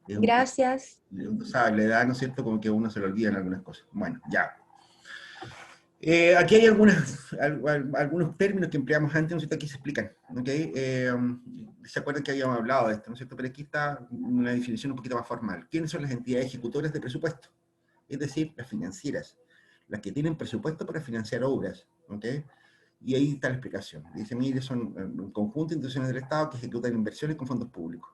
Es un, Gracias. ¿sabes? La edad, ¿no es cierto? Como que a uno se le olvidan algunas cosas. Bueno, ya. Aquí hay algunos términos que empleamos antes, ¿no es cierto? Aquí se explican, ¿ok? ¿Se acuerdan que habíamos hablado de esto, ¿no es cierto? Pero aquí está una definición un poquito más formal. ¿Quiénes son las entidades ejecutoras de presupuesto? Es decir, las financieras, las que tienen presupuesto para financiar obras, ¿ok? Y ahí está la explicación. Dice, mire, son un conjunto de instituciones del Estado que ejecutan inversiones con fondos públicos.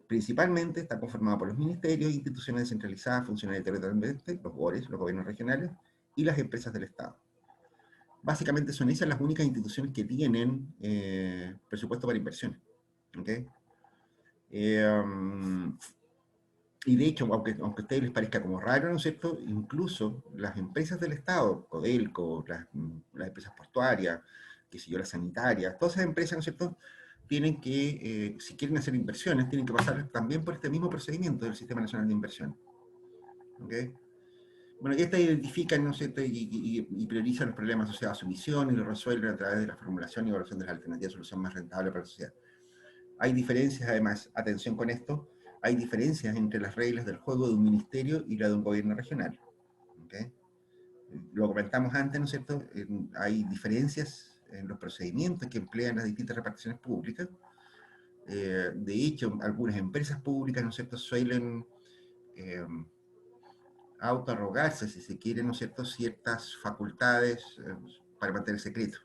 Principalmente está conformado por los ministerios, instituciones descentralizadas, funcionarios territorialmente, los GORES, los gobiernos regionales, y las empresas del Estado. Básicamente son esas las únicas instituciones que tienen presupuesto para inversiones. ¿Okay? Y de hecho, aunque a ustedes les parezca como raro, ¿no es cierto? Incluso las empresas del Estado, Codelco, las empresas portuarias, qué sé yo, las sanitarias, todas esas empresas, ¿no es cierto?, tienen que, si quieren hacer inversiones, tienen que pasar también por este mismo procedimiento del Sistema Nacional de Inversión. ¿Okay? Bueno, y estas identifican, ¿no es cierto?, y priorizan los problemas asociados a su misión y los resuelven a través de la formulación y evaluación de las alternativas de solución más rentable para la sociedad. Hay diferencias, además, atención con esto, hay diferencias entre las reglas del juego de un ministerio y la de un gobierno regional. ¿Okay? Lo comentamos antes, ¿no es cierto? Hay diferencias en los procedimientos que emplean las distintas reparticiones públicas. De hecho, algunas empresas públicas, ¿no es cierto?, suelen autoarrogarse, si se quiere, ¿no es cierto?, ciertas facultades para mantener secreto.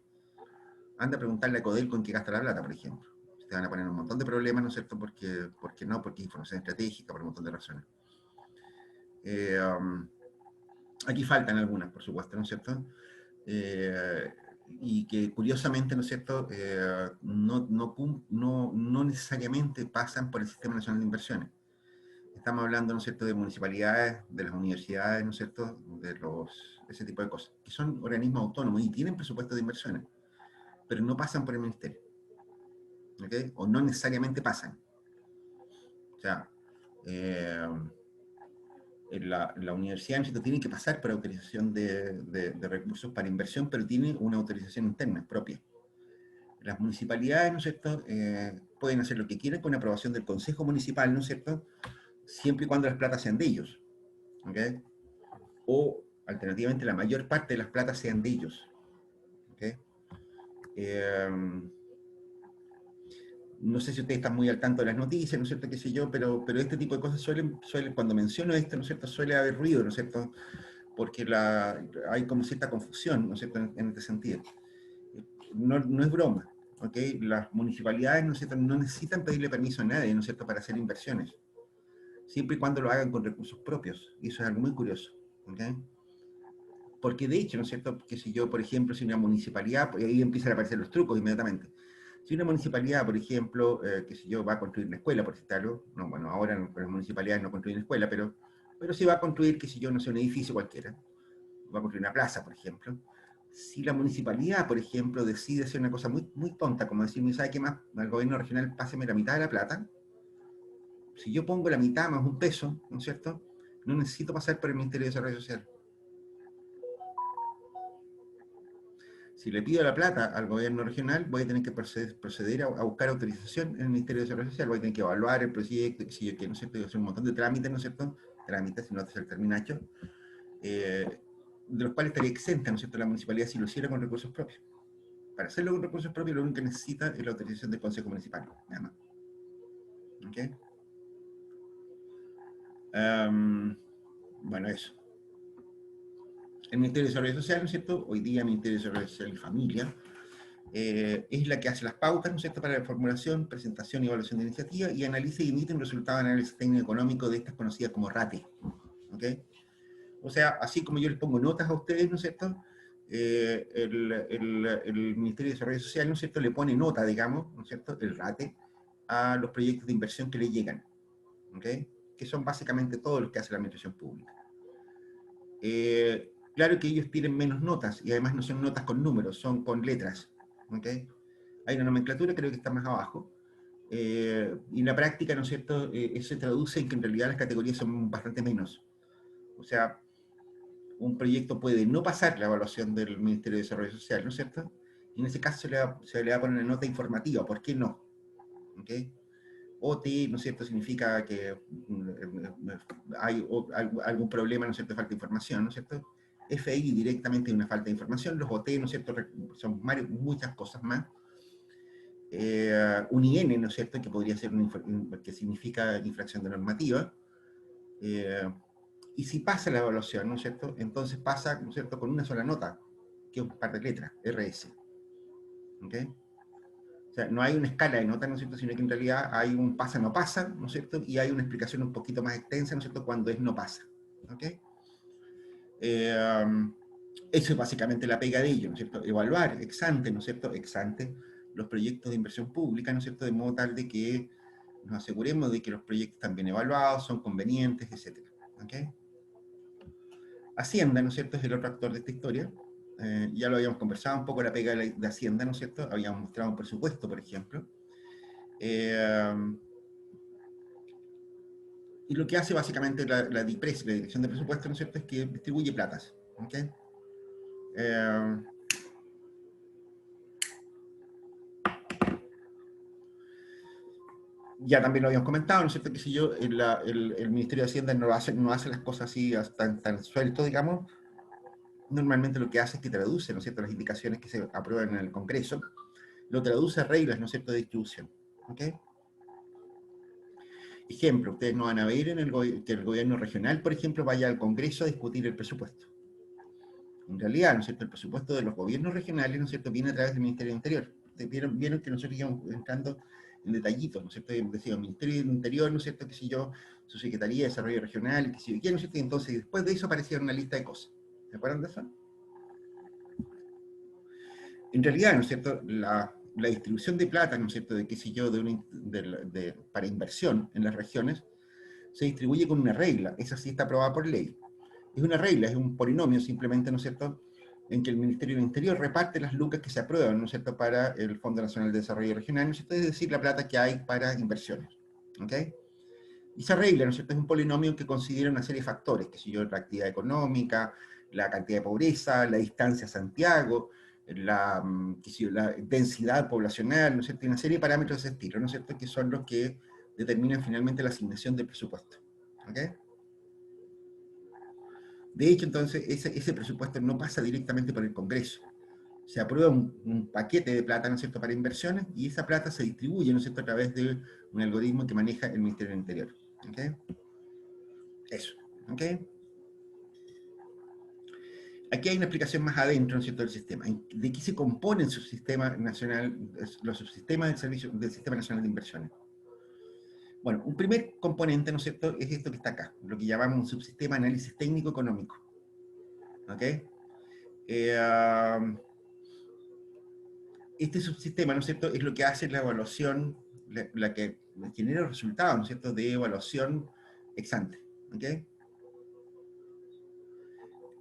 Anda a preguntarle a Codelco en qué gasta la plata, por ejemplo. Te van a poner un montón de problemas, ¿no es cierto?, porque no, porque es información estratégica, por un montón de razones. Aquí faltan algunas, por supuesto, ¿no es cierto? Y que curiosamente, ¿no es cierto?, no necesariamente pasan por el Sistema Nacional de Inversiones. Estamos hablando, ¿no es cierto?, de municipalidades, de las universidades, ¿no es cierto?, de ese tipo de cosas, que son organismos autónomos y tienen presupuesto de inversiones, pero no pasan por el ministerio, ¿ok? O no necesariamente pasan. O sea, la universidad, ¿no es cierto?, tiene que pasar por autorización de recursos para inversión, pero tiene una autorización interna propia. Las municipalidades, ¿no es cierto?, pueden hacer lo que quieran con aprobación del Consejo Municipal, ¿no es cierto?, siempre y cuando las platas sean de ellos, ¿ok? O, alternativamente, la mayor parte de las platas sean de ellos, ¿ok? No sé si ustedes están muy al tanto de las noticias, ¿no es cierto?, qué sé yo, pero este tipo de cosas suelen, cuando menciono esto, ¿no es cierto?, suele haber ruido, ¿no es cierto?, porque hay como cierta confusión, ¿no es cierto?, en este sentido. No es broma, ¿ok? Las municipalidades, ¿no es cierto?, no necesitan pedirle permiso a nadie, ¿no es cierto?, para hacer inversiones, siempre y cuando lo hagan con recursos propios, y eso es algo muy curioso, ¿ok? Porque de hecho, ¿no es cierto?, que si yo, por ejemplo, si una municipalidad, pues ahí empiezan a aparecer los trucos inmediatamente. Si una municipalidad, por ejemplo, que si yo va a construir una escuela, por citarlo, no, bueno, ahora las municipalidades no construyen escuela, pero si va a construir, que si yo, no sé, un edificio cualquiera, va a construir una plaza, por ejemplo, si la municipalidad, por ejemplo, decide hacer una cosa muy, muy tonta, como decir, ¿sabe qué más? Al gobierno regional páseme la mitad de la plata, si yo pongo la mitad más un peso, ¿no es cierto?, no necesito pasar por el Ministerio de Desarrollo Social. Si le pido la plata al gobierno regional, voy a tener que proceder a buscar autorización en el Ministerio de Desarrollo Social, voy a tener que evaluar el proyecto, que no sé, hacer un montón de trámites, ¿no es cierto?, trámites, si no es el terminacho, de los cuales estaría exenta, ¿no es cierto?, la municipalidad si lo hiciera con recursos propios. Para hacerlo con recursos propios, lo único que necesita es la autorización del Consejo Municipal, nada más. ¿Ok? Bueno, eso. El Ministerio de Desarrollo Social, ¿no es cierto?, hoy día el Ministerio de Desarrollo Social y Familia, es la que hace las pautas, ¿no es cierto?, para la formulación, presentación y evaluación de iniciativas, y analiza y emite un resultado de análisis técnico económico de estas conocidas como RATE. ¿Ok? O sea, así como yo les pongo notas a ustedes, ¿no es cierto?, el Ministerio de Desarrollo Social, ¿no es cierto?, le pone nota, digamos, ¿no es cierto?, el RATE, a los proyectos de inversión que le llegan, ¿ok?, que son básicamente todos los que hace la administración pública. Claro que ellos tienen menos notas, y además no son notas con números, son con letras, ¿ok? Hay una nomenclatura, creo que está más abajo, y en la práctica, ¿no es cierto?, eso se traduce en que en realidad las categorías son bastante menos. O sea, un proyecto puede no pasar la evaluación del Ministerio de Desarrollo Social, ¿no es cierto?, y en ese caso se le va a poner una nota informativa, ¿por qué no? ¿Ok? OT, ¿no es cierto?, significa que hay algún problema, ¿no es cierto?, de falta de información, ¿no es cierto? FI directamente es una falta de información, los OT, ¿no es cierto?, son muchas cosas más. Un IN, ¿no es cierto?, que podría ser que significa infracción de normativa. Y si pasa la evaluación, ¿no es cierto?, entonces pasa, ¿no es cierto?, con una sola nota, que es un par de letras, RS. ¿Ok? O sea, no hay una escala de notas, ¿no es cierto?, sino que en realidad hay un pasa, no pasa, ¿no es cierto?, y hay una explicación un poquito más extensa, ¿no es cierto?, cuando es no pasa. ¿Ok? Eso es básicamente la pega de ello, ¿no es cierto? Evaluar ex ante, ¿no es cierto?, ex ante los proyectos de inversión pública, ¿no es cierto?, de modo tal de que nos aseguremos de que los proyectos están bien evaluados, son convenientes, etc. ¿Ok? Hacienda, ¿no es cierto?, es el otro actor de esta historia. Ya lo habíamos conversado un poco, la pega de Hacienda, ¿no es cierto? Habíamos mostrado un presupuesto, por ejemplo. Y lo que hace básicamente la DIPRES, la Dirección de Presupuesto, ¿no es cierto?, es que distribuye platas. ¿Ok? Ya también lo habíamos comentado, ¿no es cierto?, que si yo, el Ministerio de Hacienda no hace las cosas así tan suelto, digamos. Normalmente lo que hace es que traduce, ¿no es cierto?, las indicaciones que se aprueban en el Congreso, lo traduce a reglas, ¿no es cierto?, de distribución. ¿Ok? Ejemplo, ustedes no van a ver que el gobierno regional, por ejemplo, vaya al Congreso a discutir el presupuesto. En realidad, ¿no es cierto?, el presupuesto de los gobiernos regionales, ¿no es cierto?, viene a través del Ministerio del Interior. Vieron que nosotros íbamos entrando en detallitos, ¿no es cierto? Decíamos, Ministerio del Interior, ¿no es cierto?, que si yo, su Secretaría de Desarrollo Regional, que si yo, ¿no es cierto? Y entonces, después de eso aparecía una lista de cosas. ¿Se acuerdan de eso? En realidad, ¿no es cierto?, la distribución de plata, ¿no es cierto?, de qué sé yo, para inversión en las regiones, se distribuye con una regla. Esa sí está aprobada por ley. Es una regla, es un polinomio simplemente, ¿no es cierto?, en que el Ministerio del Interior reparte las lucas que se aprueban, ¿no es cierto?, para el Fondo Nacional de Desarrollo Regional, ¿no es cierto?, es decir, la plata que hay para inversiones. ¿Ok? Y esa regla, ¿no es cierto?, es un polinomio que considera una serie de factores, que si yo, la actividad económica, la cantidad de pobreza, la distancia a Santiago, qué sé yo, la densidad poblacional, ¿no es cierto?, y una serie de parámetros de ese estilo, ¿no es cierto?, que son los que determinan finalmente la asignación del presupuesto. ¿Ok? De hecho, entonces, ese presupuesto no pasa directamente por el Congreso. Se aprueba un paquete de plata, ¿no es cierto?, para inversiones, y esa plata se distribuye, ¿no es cierto?, a través de un algoritmo que maneja el Ministerio del Interior. ¿Ok? Eso. ¿Ok? Aquí hay una explicación más adentro, ¿no es cierto?, del sistema. ¿De qué se compone el subsistema nacional, los subsistemas del Sistema Nacional de Inversiones? Bueno, un primer componente, ¿no es cierto?, es esto que está acá, lo que llamamos un subsistema de análisis técnico-económico. ¿Ok? Este subsistema, ¿no es cierto?, es lo que hace la evaluación, la que genera los resultados, ¿no es cierto?, de evaluación ex ante. ¿Ok?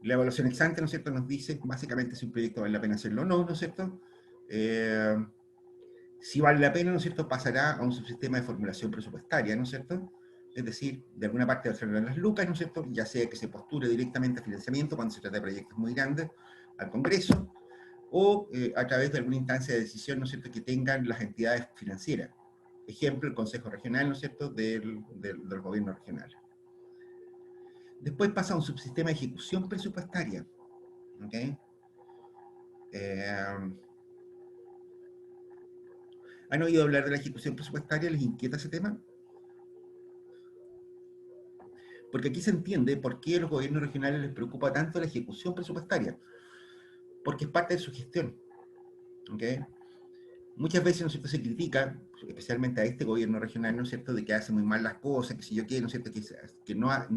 La evaluación ex ante, ¿no es cierto?, nos dice básicamente si un proyecto vale la pena hacerlo o no, ¿no es cierto? Si vale la pena, ¿no es cierto?, pasará a un subsistema de formulación presupuestaria, ¿no es cierto? Es decir, de alguna parte va a ser las lucas, ¿no es cierto?, ya sea que se postule directamente a financiamiento cuando se trata de proyectos muy grandes al Congreso, o a través de alguna instancia de decisión, ¿no es cierto?, que tengan las entidades financieras. Ejemplo, el Consejo Regional, ¿no es cierto?, del gobierno regional. Después pasa a un subsistema de ejecución presupuestaria. ¿Ok? ¿Han oído hablar de la ejecución presupuestaria? ¿Les inquieta ese tema? Porque aquí se entiende por qué a los gobiernos regionales les preocupa tanto la ejecución presupuestaria. Porque es parte de su gestión. ¿Ok? Muchas veces, ¿no es cierto?, se critica, especialmente a este gobierno regional, ¿no es cierto?, de que hace muy mal las cosas, que si yo quiero, ¿no es cierto?, que no ha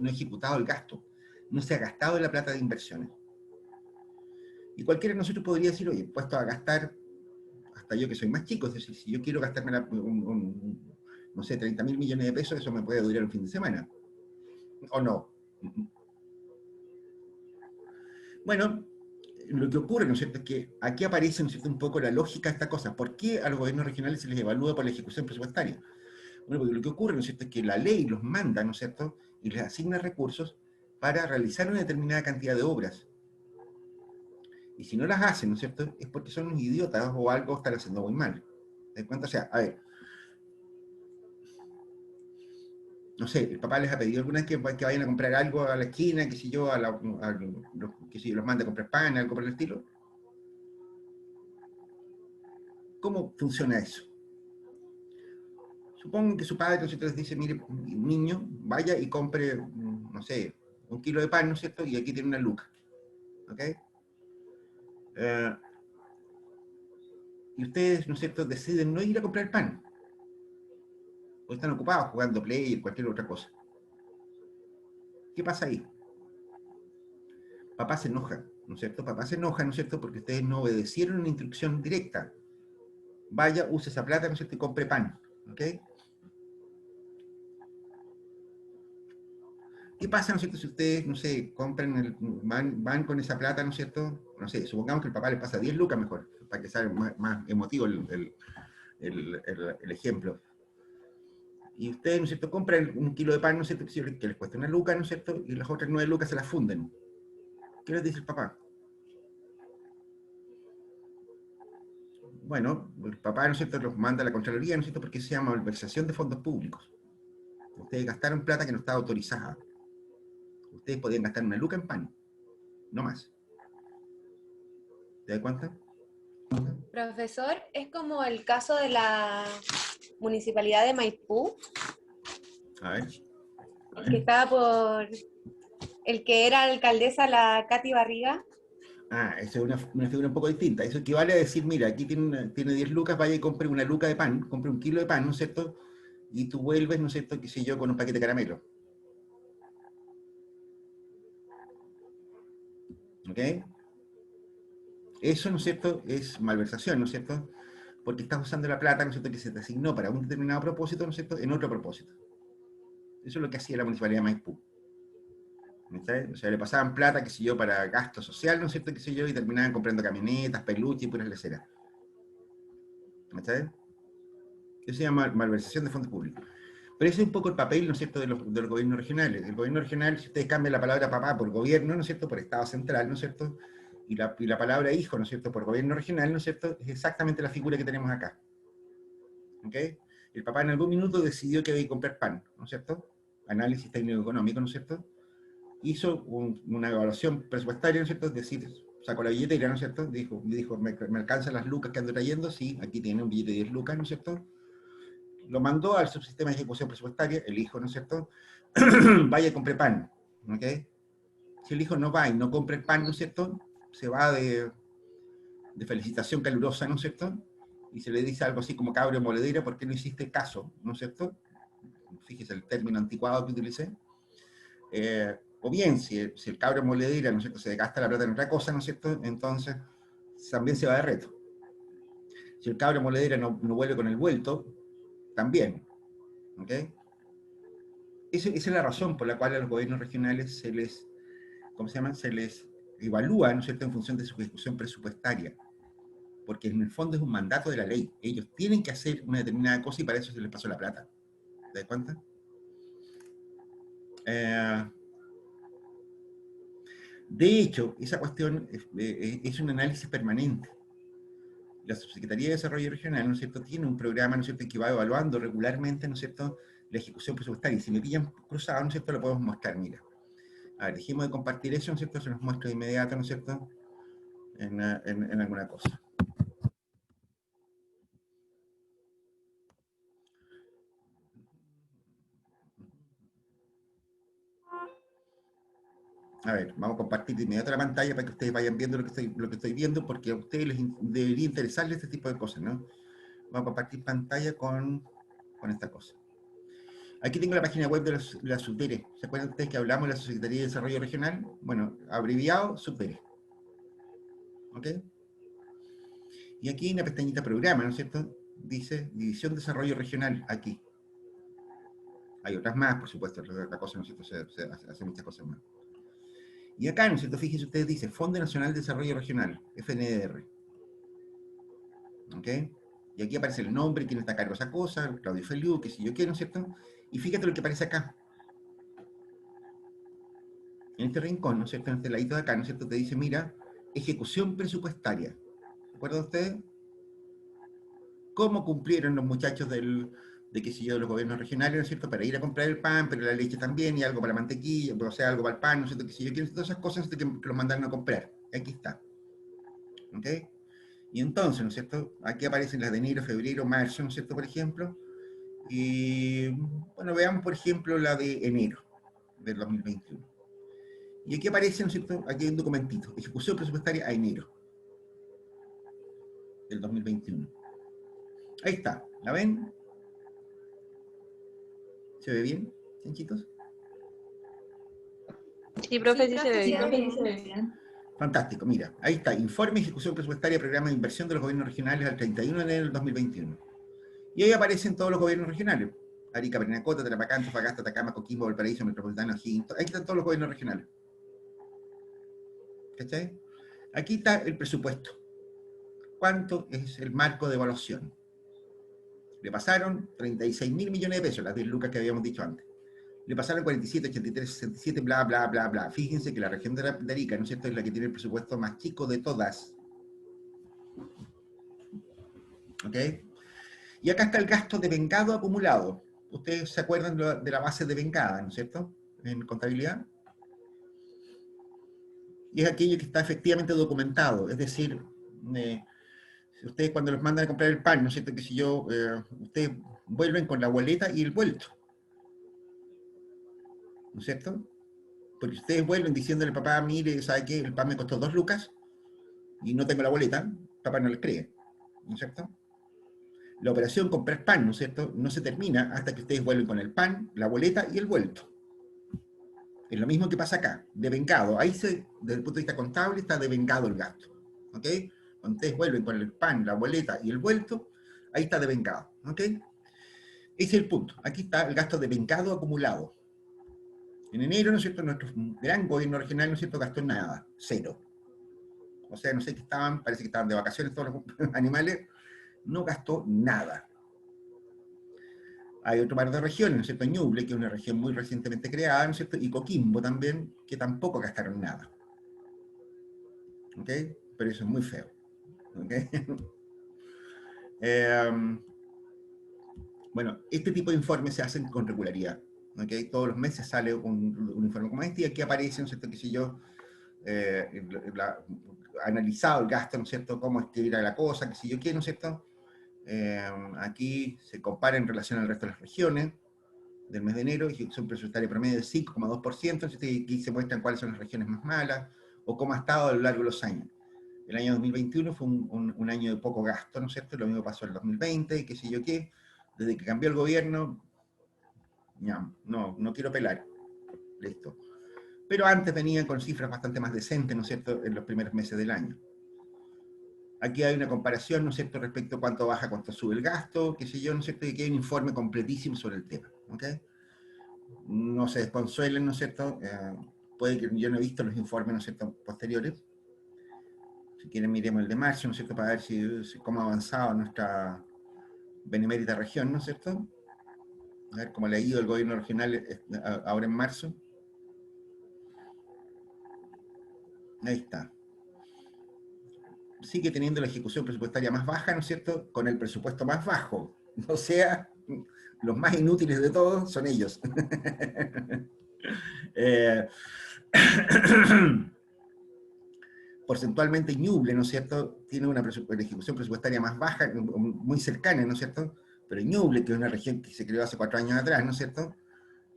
ejecutado el gasto, no se ha gastado la plata de inversiones. Y cualquiera de nosotros podría decir, oye, puesto a gastar, hasta yo que soy más chico, es decir, si yo quiero gastarme, no sé, 30.000 millones de pesos, eso me puede durar un fin de semana. ¿O no? Bueno, lo que ocurre, ¿no es cierto?, es que aquí aparece, ¿no es cierto?, un poco la lógica de esta cosa. ¿Por qué a los gobiernos regionales se les evalúa por la ejecución presupuestaria? Bueno, porque lo que ocurre, ¿no es cierto?, es que la ley los manda, ¿no es cierto?, y les asigna recursos para realizar una determinada cantidad de obras. Y si no las hacen, ¿no es cierto?, es porque son unos idiotas o algo están haciendo muy mal. ¿Te das cuenta? O sea, a ver, no sé, el papá les ha pedido alguna vez que vayan a comprar algo a la esquina, que si yo, que si los manda a comprar pan, algo por el estilo. ¿Cómo funciona eso? Supongo que su padre, ¿no es cierto?, les dice, mire, niño, vaya y compre, no sé, 1 kilo de pan, ¿no es cierto?, y aquí tiene una luca, ¿ok? Eh, y ustedes, ¿no es cierto?, deciden no ir a comprar pan, o están ocupados jugando Play o cualquier otra cosa. ¿Qué pasa ahí? Papá se enoja, ¿no es cierto? Papá se enoja, ¿no es cierto?, porque ustedes no obedecieron una instrucción directa. Vaya, use esa plata, ¿no es cierto?, y compre pan, ¿ok? ¿Qué pasa, ¿no es cierto?, si ustedes, no sé, van con esa plata, ¿no es cierto? No sé, supongamos que el papá le pasa 10 lucas mejor, para que sea más emotivo el ejemplo. Y ustedes, ¿no es cierto?, compran 1 kilo de pan, ¿no es cierto?, que les cuesta 1 luca, ¿no es cierto?, y las otras 9 lucas se las funden. ¿Qué les dice el papá? Bueno, el papá, ¿no es cierto?, los manda a la Contraloría, ¿no es cierto?, porque se llama malversación de fondos públicos. Ustedes gastaron plata que no estaba autorizada. Ustedes podían gastar 1 luca en pan, no más. ¿Te das cuenta? Profesor, es como el caso de la municipalidad de Maipú, A ver. el que estaba por, el que era alcaldesa, la Katy Barriga. Ah, esa es una figura un poco distinta. Eso equivale a decir, mira, aquí tiene 10 lucas, vaya y compre 1 luca de pan, compre 1 kilo de pan, ¿no es cierto? Y tú vuelves, ¿no es cierto?, qué sé yo, con un paquete de caramelo. ¿Ok? Eso, ¿no es cierto?, es malversación, ¿no es cierto? Porque estás usando la plata, ¿no es cierto?, que se te asignó para un determinado propósito, ¿no es cierto?, en otro propósito. Eso es lo que hacía la municipalidad de Maipú. ¿Sí? O sea, le pasaban plata, qué sé yo, para gasto social, ¿no es cierto?, qué sé yo, y terminaban comprando camionetas, peluches y puras leceras. ¿Sí? Eso se llama malversación de fondos públicos. Pero ese es un poco el papel, ¿no es cierto?, de los gobiernos regionales. El gobierno regional, si ustedes cambian la palabra papá por gobierno, ¿no es cierto?, por Estado central, ¿no es cierto?, y la palabra hijo, ¿no es cierto?, por gobierno regional, ¿no es cierto?, es exactamente la figura que tenemos acá. ¿Ok? El papá en algún minuto decidió que había que comprar pan, ¿no es cierto? Análisis técnico-económico, ¿no es cierto? Hizo una evaluación presupuestaria, ¿no es cierto? Es decir, sacó la billetera, ¿no es cierto? Dijo, ¿me alcanzan las lucas que ando trayendo? Sí, aquí tiene un billete de 10 lucas, ¿no es cierto? Lo mandó al subsistema de ejecución presupuestaria, el hijo, ¿no es cierto? Vaya y compre pan, ¿ok? Si el hijo no va y no compra el pan, ¿no es cierto?, se va de felicitación calurosa, ¿no es cierto?, y se le dice algo así como cabro moledera, ¿por qué no hiciste caso?, ¿no es cierto? Fíjese el término anticuado que utilicé. O bien, si el cabro moledera, ¿no es cierto?, se gasta la plata en otra cosa, ¿no es cierto?, entonces también se va de reto. Si el cabro moledera no vuelve con el vuelto, también, ¿ok? Esa es la razón por la cual a los gobiernos regionales se les, ¿cómo se llama?, se les evalúa, ¿no es cierto?, en función de su ejecución presupuestaria, porque en el fondo es un mandato de la ley. Ellos tienen que hacer una determinada cosa y para eso se les pasó la plata. ¿Te das cuenta? De hecho, esa cuestión es un análisis permanente. La Subsecretaría de Desarrollo Regional, ¿no es cierto?, tiene un programa, ¿no es cierto?, que va evaluando regularmente, ¿no es cierto?, la ejecución presupuestaria. Y si me pillan cruzado, ¿no es cierto?, lo podemos mostrar, mira. A ver, dejemos de compartir eso, ¿no es cierto?, se nos muestra de inmediato, ¿no es cierto?, en alguna cosa. A ver, vamos a compartir de inmediato la pantalla para que ustedes vayan viendo lo que estoy viendo, porque a ustedes debería interesarles este tipo de cosas, ¿no? Vamos a compartir pantalla con esta cosa. Aquí tengo la página web de la SUTERE. ¿Se acuerdan ustedes que hablamos de la Subsecretaría de Desarrollo Regional? Bueno, abreviado, SUTERE. ¿Ok? Y aquí hay una pestañita programa, ¿no es cierto? Dice División de Desarrollo Regional, aquí. Hay otras más, por supuesto, la cosa, ¿no es cierto? Se hace muchas cosas más. Y acá, ¿no es cierto? Fíjense ustedes, dice Fondo Nacional de Desarrollo Regional, FNDR. ¿Ok? Y aquí aparece el nombre, quién está a cargo de esa cosa, Claudio Feliu, qué sé yo qué, ¿no es cierto? Y fíjate lo que aparece acá. En este rincón, ¿no es cierto? En este ladito de acá, ¿no es cierto? Te dice, mira, ejecución presupuestaria. ¿Se acuerdan ustedes? ¿Cómo cumplieron los muchachos del de qué sé yo, de los gobiernos regionales, ¿no es cierto?, para ir a comprar el pan, pero la leche también, y algo para la mantequilla, o sea, algo para el pan, ¿no es cierto?, qué sé yo, todas esas cosas, ¿no es cierto?, que los mandaron a comprar. Aquí está. ¿Ok? Y entonces, ¿no es cierto?, aquí aparecen las de enero, febrero, marzo, ¿no es cierto?, por ejemplo. Y, bueno, veamos, por ejemplo, la de enero del 2021. Y aquí aparece, ¿no es cierto?, aquí hay un documentito, ejecución presupuestaria a enero del 2021. Ahí está, ¿la ven? ¿Se ve bien, chanchitos? Sí, profe, Sí, sí se profe, ve se ve bien. bien. Fantástico, mira, ahí está, informe ejecución presupuestaria, programa de inversión de los gobiernos regionales al 31 de enero del 2021. Y ahí aparecen todos los gobiernos regionales. Arica, Parinacota, Tarapacá, Antofagasta, Atacama, Coquimbo, Valparaíso, Metropolitano, O'Higgins, ahí están todos los gobiernos regionales. ¿Cachai? Aquí está el presupuesto. ¿Cuánto es el marco de evaluación? Le pasaron 36.000 millones de pesos, las 10 lucas que habíamos dicho antes. Le pasaron 47, 83, 67, bla, bla, bla, bla. Fíjense que la región de Arica, ¿no es cierto?, es la que tiene el presupuesto más chico de todas. ¿Ok? Y acá está el gasto de vengado acumulado. Ustedes se acuerdan de la base de vengada, ¿no es cierto?, en contabilidad. Y es aquello que está efectivamente documentado. Es decir, si ustedes cuando los mandan a comprar el pan, ¿no es cierto?, que si yo, ustedes vuelven con la boleta y el vuelto. ¿No es cierto? Porque ustedes vuelven diciéndole al papá, mire, ¿sabe qué? El pan me costó 2 lucas y no tengo la boleta, papá no les cree, ¿no es cierto? La operación comprar pan, ¿no es cierto?, no se termina hasta que ustedes vuelven con el pan, la boleta y el vuelto. Es lo mismo que pasa acá, devengado. Ahí, desde el punto de vista contable, está devengado el gasto. ¿Ok? Cuando ustedes vuelven con el pan, la boleta y el vuelto, ahí está devengado. ¿Ok? Ese es el punto. Aquí está el gasto devengado acumulado. En enero, ¿no es cierto?, nuestro gran gobierno regional, ¿no es cierto?, gastó nada, cero. O sea, no sé qué estaban, parece que estaban de vacaciones todos los animales, no gastó nada. Hay otro par de regiones, ¿no es cierto?, Ñuble, que es una región muy recientemente creada, ¿no es cierto?, y Coquimbo también, que tampoco gastaron nada. ¿Ok? Pero eso es muy feo. ¿Ok? Bueno, este tipo de informes se hacen con regularidad. ¿Ok? Todos los meses sale un informe como este y aquí aparece, ¿no es cierto?, que si yo analizado el gasto, ¿no es cierto?, cómo es que era la cosa, que si yo qué, ¿no es cierto? Aquí se compara en relación al resto de las regiones del mes de enero, ejecución presupuestaria promedio de 5,2%, y aquí se muestran cuáles son las regiones más malas, o cómo ha estado a lo largo de los años. El año 2021 fue un año de poco gasto, ¿no es cierto? Lo mismo pasó en el 2020, qué sé yo qué. Desde que cambió el gobierno, ya, no quiero pelar. Listo. Pero antes venían con cifras bastante más decentes, ¿no es cierto?, en los primeros meses del año. Aquí hay una comparación, ¿no es cierto?, respecto a cuánto baja, cuánto sube el gasto, qué sé yo, ¿no es cierto?, y aquí hay un informe completísimo sobre el tema, ¿ok? No se desconsuelen, ¿no es cierto? Puede que yo no he visto los informes, ¿no es cierto?, posteriores. Si quieren miremos el de marzo, ¿no es cierto?, para ver cómo ha avanzado nuestra benemérita región, ¿no es cierto? A ver cómo le ha ido el gobierno regional ahora en marzo. Ahí está. Sigue teniendo la ejecución presupuestaria más baja, ¿no es cierto?, con el presupuesto más bajo. O sea, los más inútiles de todos son ellos. Porcentualmente Ñuble, ¿no es cierto?, tiene una ejecución presupuestaria más baja, muy cercana, ¿no es cierto? Pero Ñuble, que es una región que se creó hace 4 años atrás, ¿no es cierto?,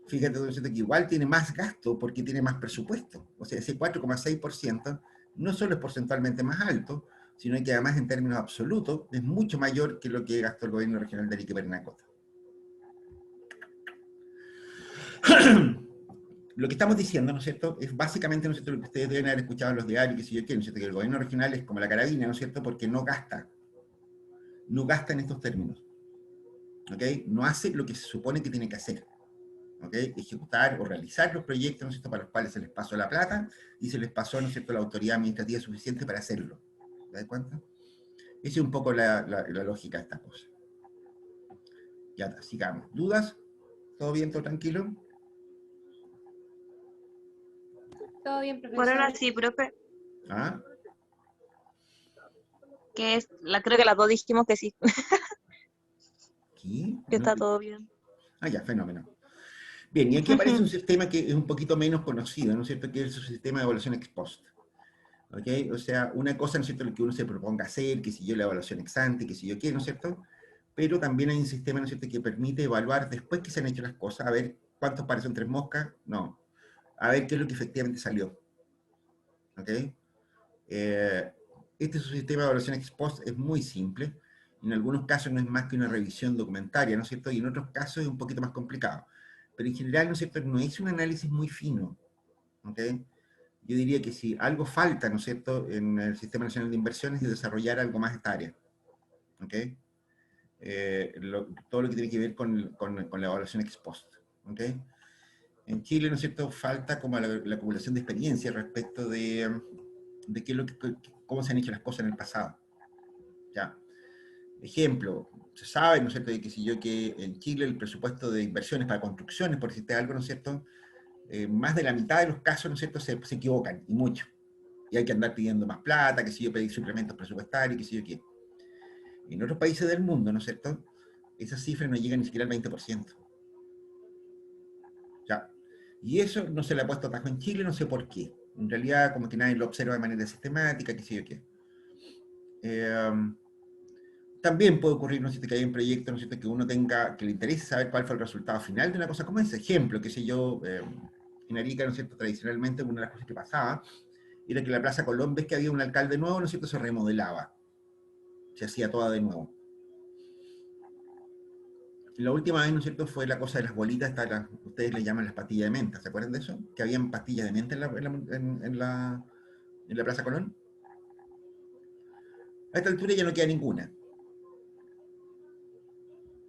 fíjate, ¿no es cierto?, que igual tiene más gasto porque tiene más presupuesto. O sea, ese 4,6% no solo es porcentualmente más alto, sino que además en términos absolutos es mucho mayor que lo que gastó el gobierno regional de Arica y Parinacota. Lo que estamos diciendo, ¿no es cierto?, es básicamente, ¿no es cierto?, lo que ustedes deben haber escuchado en los diarios, que si yo quiero, ¿no es cierto?, que el gobierno regional es como la carabina, ¿no es cierto?, porque no gasta en estos términos, ¿ok? No hace lo que se supone que tiene que hacer, ¿ok? Ejecutar o realizar los proyectos, ¿no es cierto?, para los cuales se les pasó la plata y se les pasó, ¿no es cierto?, la autoridad administrativa suficiente para hacerlo. ¿Te das cuenta? Esa es un poco la lógica de esta cosa. Ya, sigamos. ¿Dudas? ¿Todo bien? ¿Todo tranquilo? Todo bien, Por profesor. ahora sí, profe, ¿Ah? creo que las dos dijimos que sí. Sí, Que no está todo bien. ya, fenómeno. Bien, y aquí aparece un sistema que es un poquito menos conocido, ¿no es cierto? Que es el sistema de evaluación ex post. ¿Ok? O sea, una cosa, ¿no es cierto?, lo que uno se proponga hacer, que si yo la evaluación ex ante, que si yo quiero, ¿no es cierto? Pero también hay un sistema, ¿no es cierto?, que permite evaluar después que se han hecho las cosas, a ver cuántos parecen tres moscas, no, a ver qué es lo que efectivamente salió. ¿Ok? Eh, este es un sistema de evaluación ex post, es muy simple. En algunos casos no es más que una revisión documentaria, ¿no es cierto? Y en otros casos es un poquito más complicado. Pero en general, ¿no es cierto?, no es un análisis muy fino. ¿Ok? Yo diría que si algo falta, ¿no es cierto?, en el Sistema Nacional de Inversiones es desarrollar algo más esta área. ¿Ok? Todo lo que tiene que ver con la evaluación ex post. ¿Ok? En Chile, ¿no es cierto?, falta como la acumulación de experiencia respecto de qué es cómo se han hecho las cosas en el pasado. ¿Ya? Ejemplo, se sabe, ¿no es cierto?, de que si yo que en Chile el presupuesto de inversiones para construcciones, por decirte algo, ¿no es cierto?, más de la mitad de los casos, ¿no es cierto?, se equivocan, y mucho. Y hay que andar pidiendo más plata, que si yo pedir suplementos presupuestarios, que si yo qué. En otros países del mundo, ¿no es cierto?, esas cifras no llegan ni siquiera al 20%. ¿Ya? Y eso no se le ha puesto atajo en Chile, no sé por qué. En realidad, como que nadie lo observa de manera sistemática, que si yo qué. También puede ocurrir, ¿no es cierto?, que hay un proyecto, ¿no es cierto?, que uno tenga, que le interese saber cuál fue el resultado final de una cosa como ese. Ejemplo, que sé yo, en Arica, ¿no es cierto?, tradicionalmente una de las cosas que pasaba era que la Plaza Colón, ves que había un alcalde nuevo, ¿no es cierto?, se remodelaba, se hacía toda de nuevo. La última vez, ¿no es cierto?, fue la cosa de las bolitas, ustedes le llaman las pastillas de menta, ¿se acuerdan de eso? Que habían pastillas de menta en la Plaza Colón. A esta altura ya no queda ninguna.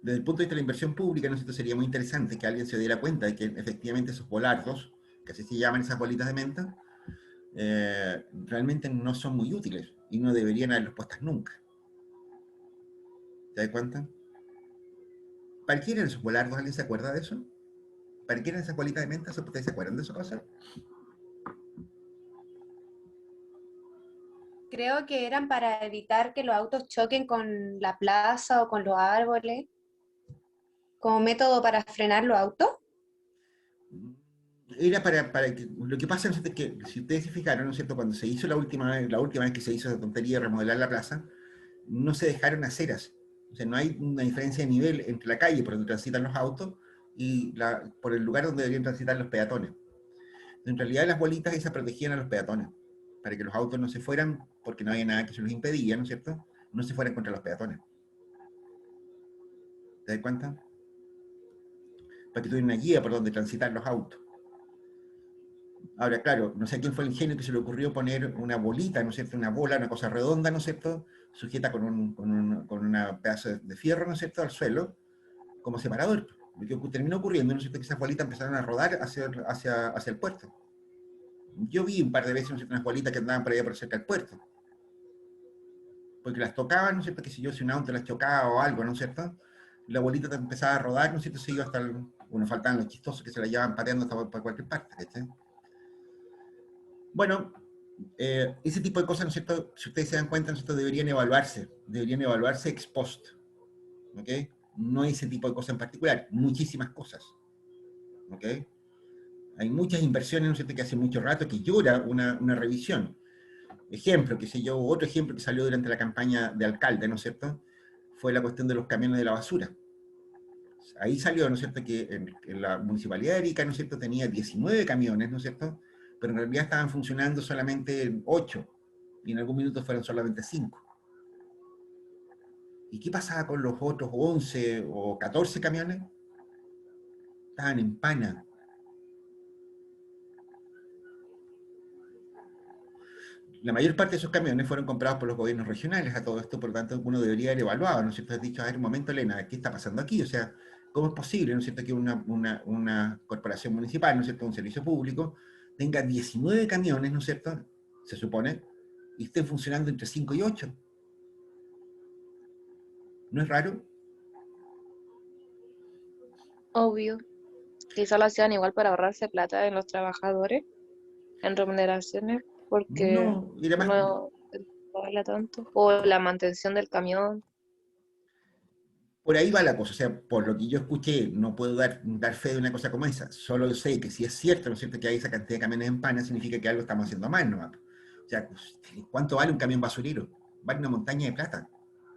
Desde el punto de vista de la inversión pública, ¿no es cierto?, sería muy interesante que alguien se diera cuenta de que efectivamente esos volardos, que así se llaman esas bolitas de menta, realmente no son muy útiles y no deberían haberlos puestas nunca. ¿Te das cuenta? ¿Para qué eran esos volardos? ¿Alguien se acuerda de eso? ¿Para qué eran esas bolitas de menta? ¿Ustedes se acuerdan de esa cosa? Creo que eran para evitar que los autos choquen con la plaza o con los árboles, como método para frenar los autos. Era para que, lo que pasa es que, si ustedes se fijaron, ¿no es cierto?, cuando se hizo la última vez que se hizo esa tontería de remodelar la plaza, no se dejaron aceras. O sea, no hay una diferencia de nivel entre la calle por donde transitan los autos y por el lugar donde deberían transitar los peatones. En realidad las bolitas esas protegían a los peatones, para que los autos no se fueran, porque no había nada que se los impedía, ¿no es cierto?, no se fueran contra los peatones. ¿Te das cuenta? Para que tuvieran una guía por donde transitar los autos. Ahora, claro, no sé quién fue el ingenio que se le ocurrió poner una bolita, ¿no es cierto?, una bola, una cosa redonda, ¿no es cierto?, sujeta con una pedazo de fierro, ¿no es cierto?, al suelo, como separador. Lo que terminó ocurriendo, ¿no es cierto?, que esas bolitas empezaron a rodar hacia el puerto. Yo vi un par de veces, ¿no es cierto?, unas bolitas que andaban por allá por cerca del puerto. Porque las tocaban, ¿no es cierto?, que si un auto las chocaba o algo, ¿no es cierto?, la bolita empezaba a rodar, ¿no es cierto?, se iba hasta bueno, faltaban los chistosos que se la llevaban pateando hasta por cualquier parte, ¿cachai? Bueno, ese tipo de cosas, ¿no es cierto?, si ustedes se dan cuenta, ¿no es cierto?, deberían evaluarse ex post, ¿ok? No ese tipo de cosas en particular, muchísimas cosas, ¿ok? Hay muchas inversiones, ¿no es cierto?, que hace mucho rato que llora una revisión. Ejemplo, que sé yo, otro ejemplo que salió durante la campaña de alcalde, ¿no es cierto?, fue la cuestión de los camiones de la basura. Ahí salió, ¿no es cierto?, que en la municipalidad de Arica, ¿no es cierto?, tenía 19 camiones, ¿no es cierto?, pero en realidad estaban funcionando solamente 8, y en algún minuto fueron solamente 5. ¿Y qué pasaba con los otros 11 o 14 camiones? Estaban en pana. La mayor parte de esos camiones fueron comprados por los gobiernos regionales a todo esto, por lo tanto uno debería haber evaluado, ¿no es cierto? Has dicho, a ver, un momento, Elena, ¿qué está pasando aquí? O sea, ¿cómo es posible, ¿no es cierto?, que una corporación municipal, ¿no es cierto?, un servicio público, tenga 19 camiones, ¿no es cierto?, se supone, y estén funcionando entre 5 y 8. ¿No es raro? Obvio. Quizá lo hacían igual para ahorrarse plata en los trabajadores, en remuneraciones, porque No, y además, no vale tanto. O la mantención del camión. por ahí va la cosa, o sea, por lo que yo escuché, no puedo dar fe de una cosa como esa, solo sé que si es cierto, ¿no es cierto?, que hay esa cantidad de camiones en pana, significa que algo estamos haciendo mal, ¿no? O sea, pues, ¿cuánto vale un camión basurero? Vale una montaña de plata,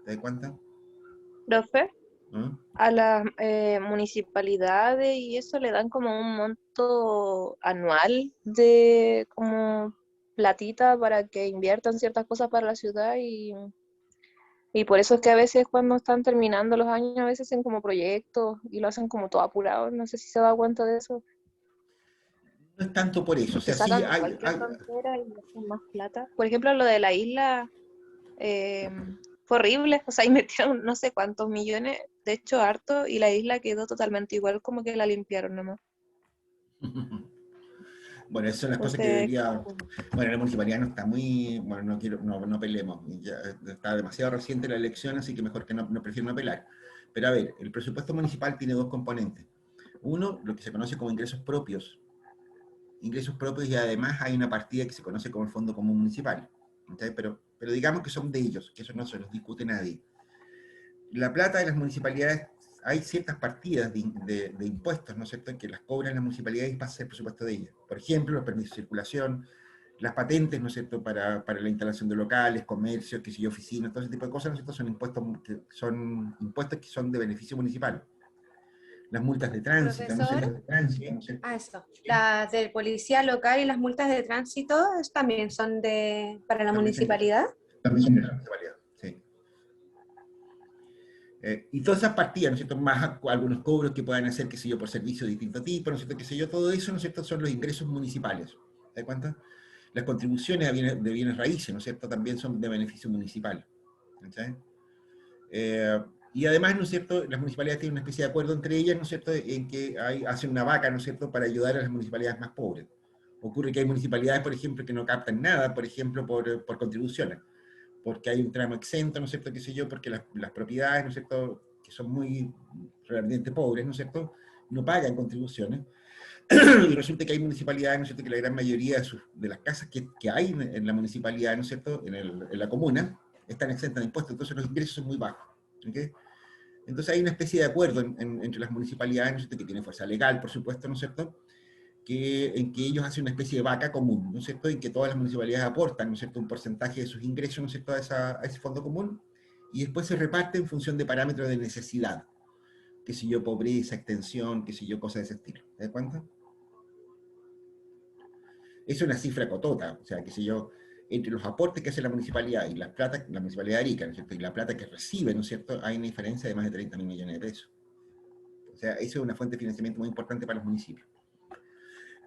¿te das cuenta? Profe, ¿No? a las municipalidades y eso le dan como un monto anual de como platita para que inviertan ciertas cosas para la ciudad y por eso es que a veces cuando están terminando los años, a veces hacen como proyectos y lo hacen como todo apurado. No sé si se da cuenta de eso, No es tanto por eso, o porque sea, sí sacan hay, cualquier tontera y hacen más plata. Por ejemplo, lo de la isla eh, fue horrible, o sea, invirtieron no sé cuántos millones, de hecho harto, y la isla quedó totalmente igual, como que la limpiaron nomás. bueno, esas son las cosas que Entonces, debería, bueno, la municipalidad no está muy, bueno, no quiero, no peleemos, ya está demasiado reciente la elección, así que mejor que no prefiero no apelar. Pero a ver, el presupuesto municipal tiene dos componentes. Uno, lo que se conoce como ingresos propios y además hay una partida que se conoce como el Fondo Común Municipal. ¿Okay? Pero digamos que son de ellos, que eso no se los discute nadie. La plata de las municipalidades, hay ciertas partidas de impuestos, ¿no es cierto?, que las cobran las municipalidades y pasa el presupuesto de ellas. Por ejemplo, los permisos de circulación, las patentes, ¿no es cierto?, para la instalación de locales, comercios, qué sé yo, oficinas, todo ese tipo de cosas, ¿no es cierto?, son impuestos que son de beneficio municipal. Las multas de tránsito, ¿no es Profesor, cierto? eso. Las del policía local y las multas de tránsito también son para la También municipalidad. también son de la municipalidad, sí. Y todas esas partidas, ¿no es cierto?, más algunos cobros que puedan hacer, qué sé yo, por servicios de distinto tipo, ¿no es cierto?, qué sé yo, todo eso, ¿no es cierto?, son los ingresos municipales. ¿Te das cuenta? Las contribuciones de bienes raíces, ¿no es cierto?, también son de beneficio municipal. ¿Sí? Y además, ¿no es cierto?, las municipalidades tienen una especie de acuerdo entre ellas, ¿no es cierto?, en que hacen una vaca, ¿no es cierto?, para ayudar a las municipalidades más pobres. Ocurre que hay municipalidades, por ejemplo, que no captan nada, por ejemplo, por contribuciones, porque hay un tramo exento, ¿no es cierto?, qué sé yo, porque las propiedades, ¿no es cierto?, que son muy realmente pobres, ¿no es cierto?, no pagan contribuciones, y resulta que hay municipalidades, ¿no es cierto?, que la gran mayoría de las casas que hay en la municipalidad, ¿no es cierto?, en la comuna, están exentas de impuestos, entonces los ingresos son muy bajos. ¿Okay? Entonces hay una especie de acuerdo entre las municipalidades, ¿no es cierto?, que tiene fuerza legal, por supuesto, ¿no es cierto?, en que ellos hacen una especie de vaca común, ¿no es cierto?, en que todas las municipalidades aportan, ¿no es cierto?, un porcentaje de sus ingresos, ¿no es cierto?, a ese fondo común, y después se reparte en función de parámetros de necesidad, qué sé yo, pobreza, extensión, qué sé yo, cosas de ese estilo. ¿Te das cuenta? Es una cifra cotota, o sea, qué sé yo, entre los aportes que hace la municipalidad y la municipalidad de Arica, ¿no es cierto?, y la plata que recibe, ¿no es cierto?, hay una diferencia de más de 30.000 millones de pesos. O sea, eso es una fuente de financiamiento muy importante para los municipios.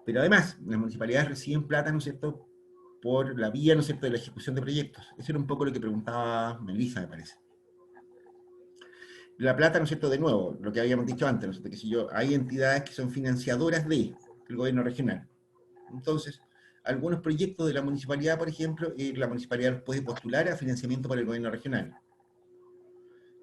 Pero además, las municipalidades reciben plata, ¿no es cierto?, por la vía, ¿no es cierto?, de la ejecución de proyectos. Eso era un poco lo que preguntaba Melissa, me parece. La plata, ¿no es cierto?, de nuevo, lo que habíamos dicho antes, ¿no es cierto?, que si yo, hay entidades que son financiadoras del gobierno regional. Entonces, algunos proyectos de la municipalidad, por ejemplo, la municipalidad los puede postular a financiamiento por el gobierno regional.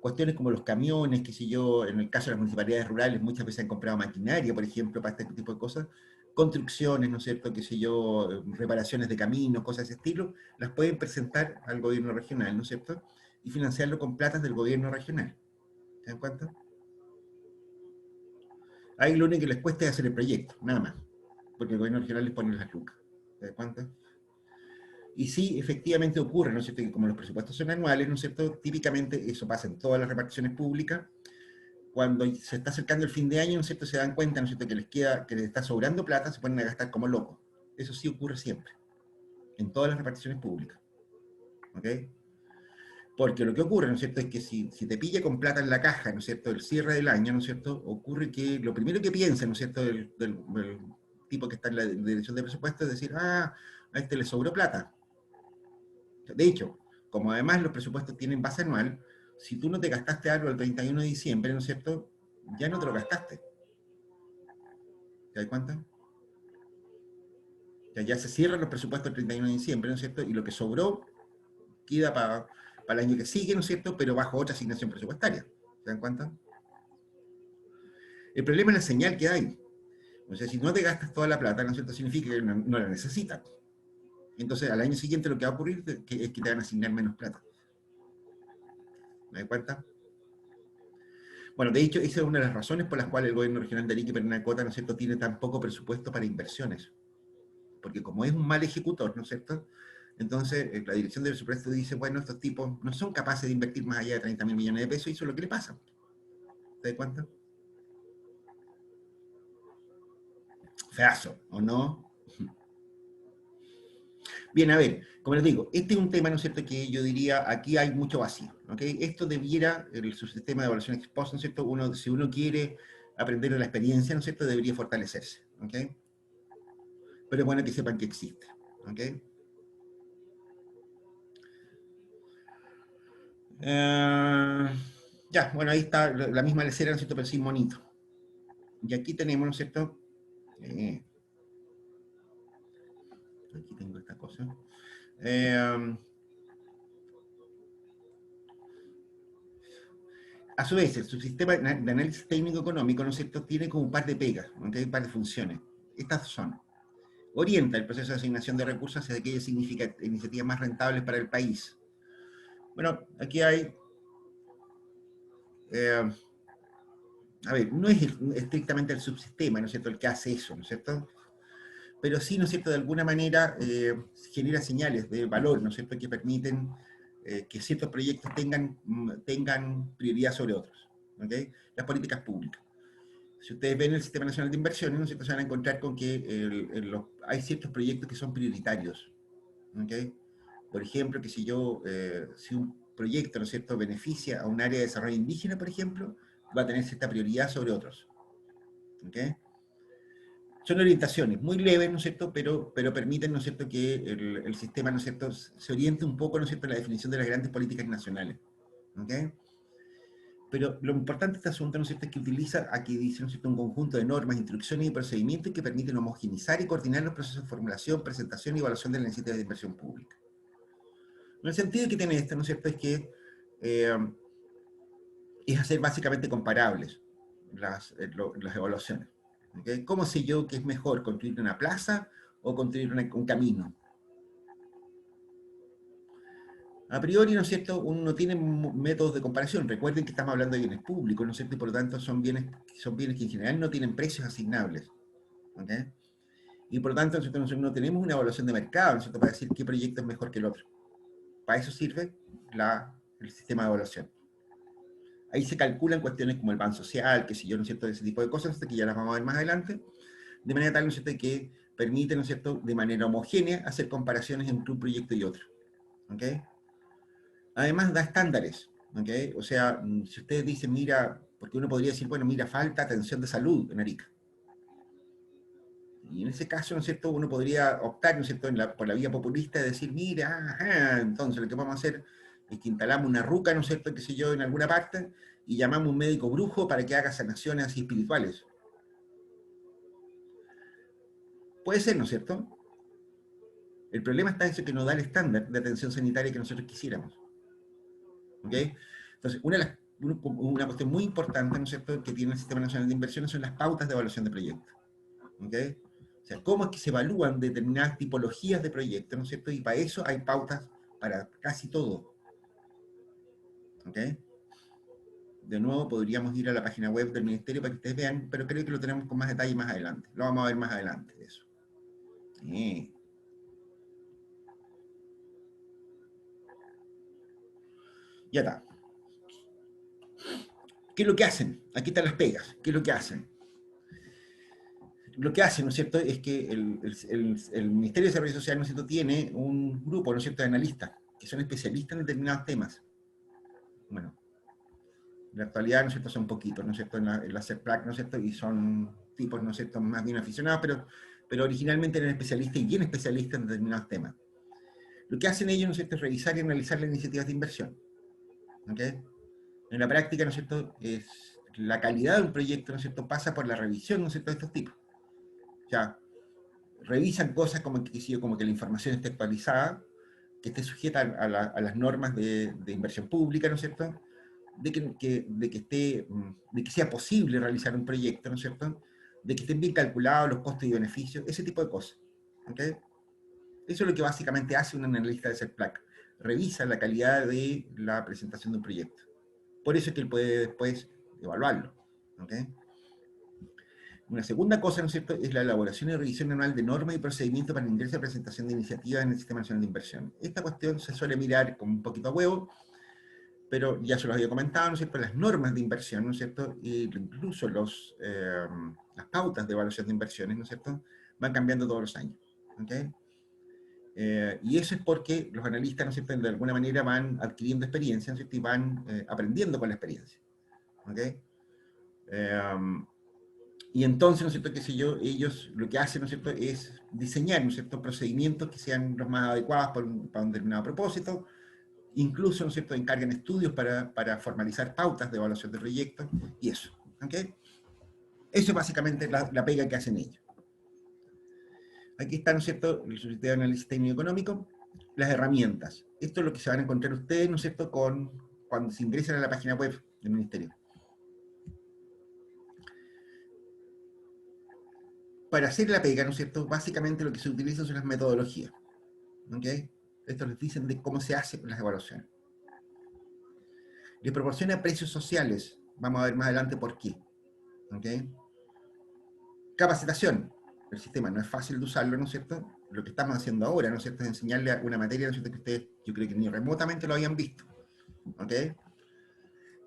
Cuestiones como los camiones, qué sé yo, en el caso de las municipalidades rurales, muchas veces han comprado maquinaria, por ejemplo, para este tipo de cosas, construcciones, ¿no es cierto?, qué sé yo, reparaciones de caminos, cosas de ese estilo, las pueden presentar al gobierno regional, ¿no es cierto?, y financiarlo con platas del gobierno regional. ¿Se dan cuenta? Ahí lo único que les cuesta es hacer el proyecto, nada más, porque el gobierno regional les pone las lucas. ¿Se dan cuenta? Y sí, efectivamente ocurre, ¿no es cierto?, que como los presupuestos son anuales, ¿no es cierto?, típicamente eso pasa en todas las reparticiones públicas. Cuando se está acercando el fin de año, ¿no es cierto?, se dan cuenta, ¿no es cierto?, que les está sobrando plata, se ponen a gastar como locos. Eso sí ocurre siempre, en todas las reparticiones públicas. ¿Ok? Porque lo que ocurre, ¿no es cierto?, es que si te pilla con plata en la caja, ¿no es cierto?, el cierre del año, ¿no es cierto?, ocurre que lo primero que piensa, ¿no es cierto?, del tipo que está en la dirección de presupuesto es decir, a este le sobró plata. De hecho, como además los presupuestos tienen base anual, si tú no te gastaste algo el 31 de diciembre, ¿no es cierto?, ya no te lo gastaste. ¿Te das cuenta? Ya se cierran los presupuestos el 31 de diciembre, ¿no es cierto?, y lo que sobró queda para el año que sigue, ¿no es cierto?, pero bajo otra asignación presupuestaria. ¿Se dan cuenta? El problema es la señal que hay. O sea, si no te gastas toda la plata, ¿no es cierto?, significa que no la necesitas. Entonces, al año siguiente lo que va a ocurrir es que te van a asignar menos plata. ¿Me das cuenta? Bueno, de hecho, esa es una de las razones por las cuales el gobierno regional de Arica y Parinacota, ¿no es cierto?, tiene tan poco presupuesto para inversiones. Porque como es un mal ejecutor, ¿no es cierto?, entonces la dirección del presupuesto dice, bueno, estos tipos no son capaces de invertir más allá de 30.000 millones de pesos, y eso es lo que le pasa. ¿Te das cuenta? Feazo, ¿o no? Bien, a ver, como les digo, este es un tema, ¿no es cierto?, que yo diría, aquí hay mucho vacío, ¿ok? Esto debiera, el subsistema de evaluación ex post, ¿no es cierto?, si uno quiere aprender de la experiencia, ¿no es cierto?, debería fortalecerse, ¿ok? Pero es bueno que sepan que existe, ¿ok? Ya, bueno, ahí está la misma lecera, ¿no es cierto?, pero sin monito. Y aquí tenemos, ¿no es cierto?, aquí tengo esta cosa. A su vez, el subsistema de análisis técnico económico, ¿no es cierto?, tiene como un par de pegas, ¿okay? Un par de funciones. Estas son: orienta el proceso de asignación de recursos hacia aquellas iniciativas más rentables para el país. Bueno, aquí hay, a ver, no es estrictamente el subsistema, ¿no es cierto?, el que hace eso, ¿no es cierto?, pero sí, ¿no es cierto?, de alguna manera genera señales de valor, ¿no es cierto?, que permiten que ciertos proyectos tengan prioridad sobre otros, ¿ok? Las políticas públicas. Si ustedes ven el Sistema Nacional de Inversiones, ¿no es cierto?, se van a encontrar con que hay ciertos proyectos que son prioritarios, ¿ok? Por ejemplo, que si un proyecto, ¿no es cierto?, beneficia a un área de desarrollo indígena, por ejemplo, va a tener cierta prioridad sobre otros, ¿ok? Son orientaciones muy leves, ¿no es cierto?, pero permiten, ¿no es cierto?, que el sistema, ¿no es cierto?, se oriente un poco, ¿no es cierto?, en la definición de las grandes políticas nacionales, ¿ok? Pero lo importante de este asunto, ¿no es cierto?, es que utiliza, aquí dice, ¿no es cierto?, un conjunto de normas, instrucciones y procedimientos que permiten homogeneizar y coordinar los procesos de formulación, presentación y evaluación de las iniciativas de inversión pública. En el sentido que tiene esto, ¿no es cierto?, es que es hacer básicamente comparables las evaluaciones. ¿Okay? ¿Cómo sé yo que es mejor construir una plaza o construir un camino? A priori, ¿no es cierto?, uno no tiene métodos de comparación. Recuerden que estamos hablando de bienes públicos, ¿no es cierto?, y por lo tanto son bienes que en general no tienen precios asignables. ¿Okay? Y por lo tanto, nosotros no tenemos una evaluación de mercado, ¿no es cierto?, para decir qué proyecto es mejor que el otro. Para eso sirve el sistema de evaluación. Ahí se calculan cuestiones como el ban social, qué sé yo, ¿no es cierto?, ese tipo de cosas, que ya las vamos a ver más adelante, de manera tal, ¿no es cierto?, que permite, ¿no es cierto?, de manera homogénea hacer comparaciones entre un proyecto y otro. ¿Ok? Además da estándares. ¿Ok? O sea, si ustedes dicen, mira, porque uno podría decir, bueno, mira, falta atención de salud en Arica. Y en ese caso, ¿no es cierto?, uno podría optar, ¿no es cierto?, por la vía populista de decir, mira, ajá, entonces lo que vamos a hacer es que instalamos una ruca, ¿no es cierto?, qué sé yo, en alguna parte, y llamamos a un médico brujo para que haga sanaciones así espirituales. Puede ser, ¿no es cierto? El problema está en eso, que no da el estándar de atención sanitaria que nosotros quisiéramos. ¿Ok? Entonces, una cuestión muy importante, ¿no es cierto?, que tiene el Sistema Nacional de Inversiones son las pautas de evaluación de proyectos. ¿Ok? O sea, cómo es que se evalúan determinadas tipologías de proyectos, ¿no es cierto? Y para eso hay pautas para casi todo. ¿Ok? De nuevo, podríamos ir a la página web del Ministerio para que ustedes vean, pero creo que lo tenemos con más detalle más adelante. Lo vamos a ver más adelante, eso. Ya está. ¿Qué es lo que hacen? Aquí están las pegas. ¿Qué es lo que hacen? Lo que hacen, ¿no es cierto?, es que el Ministerio de Desarrollo Social, ¿no es cierto?, tiene un grupo, ¿no es cierto?, de analistas, que son especialistas en determinados temas. Bueno, en la actualidad, ¿no es cierto?, son poquitos, ¿no es cierto?, en la CERPLAC, ¿no es cierto?, y son tipos, ¿no es cierto?, más bien aficionados, pero originalmente eran especialistas y bien especialistas en determinados temas. Lo que hacen ellos, ¿no es cierto?, es revisar y analizar las iniciativas de inversión. ¿Ok? En la práctica, ¿no es cierto?, la calidad de un proyecto, ¿no es cierto?, pasa por la revisión, ¿no es cierto?, de estos tipos. O sea, revisan cosas como que la información esté actualizada, que esté sujeta a las normas de inversión pública, ¿no es cierto?, de que sea posible realizar un proyecto, ¿no es cierto?, de que estén bien calculados los costos y beneficios, ese tipo de cosas. ¿Ok? Eso es lo que básicamente hace un analista de CERPLAC. Revisa la calidad de la presentación de un proyecto. Por eso es que él puede después evaluarlo. ¿Ok? Una segunda cosa, ¿no es cierto?, es la elaboración y revisión anual de normas y procedimientos para el ingreso y presentación de iniciativas en el Sistema Nacional de Inversión. Esta cuestión se suele mirar como un poquito a huevo, pero ya se los había comentado, ¿no es cierto?, las normas de inversión, ¿no es cierto?, e incluso las pautas de evaluación de inversiones, ¿no es cierto?, van cambiando todos los años. ¿Ok? Y eso es porque los analistas, ¿no es cierto?, de alguna manera van adquiriendo experiencia, ¿no es cierto?, y van aprendiendo con la experiencia. ¿Ok? Y entonces, ¿no es cierto?, qué sé yo, ellos lo que hacen, ¿no es cierto?, es diseñar, ¿no es cierto?, procedimientos que sean los más adecuados para un determinado propósito. Incluso, ¿no es cierto?, encargan estudios para formalizar pautas de evaluación de proyectos y eso. ¿Ok? Eso es básicamente la pega que hacen ellos. Aquí está, ¿no es cierto?, el Sociedad de Análisis Técnico Económico, las herramientas. Esto es lo que se van a encontrar ustedes, ¿no es cierto?, cuando se ingresan a la página web del Ministerio. Para hacer la pega, ¿no es cierto?, básicamente lo que se utiliza son las metodologías. ¿Ok? Esto les dicen de cómo se hacen las evaluaciones. Les proporciona precios sociales. Vamos a ver más adelante por qué. ¿Ok? Capacitación. El sistema no es fácil de usarlo, ¿no es cierto? Lo que estamos haciendo ahora, ¿no es cierto?, es enseñarle una materia, ¿no es cierto?, que ustedes, yo creo que ni remotamente lo habían visto. ¿Ok?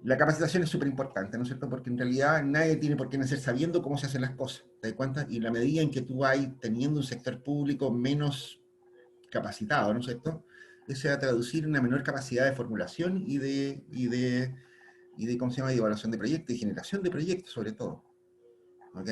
La capacitación es súper importante, ¿no es cierto?, porque en realidad nadie tiene por qué nacer sabiendo cómo se hacen las cosas. ¿Te das cuenta? Y la medida en que tú vas teniendo un sector público menos capacitado, ¿no es cierto?, eso se va a traducir en una menor capacidad de formulación y de ¿cómo se llama?, de evaluación de proyectos y generación de proyectos, sobre todo. ¿Ok?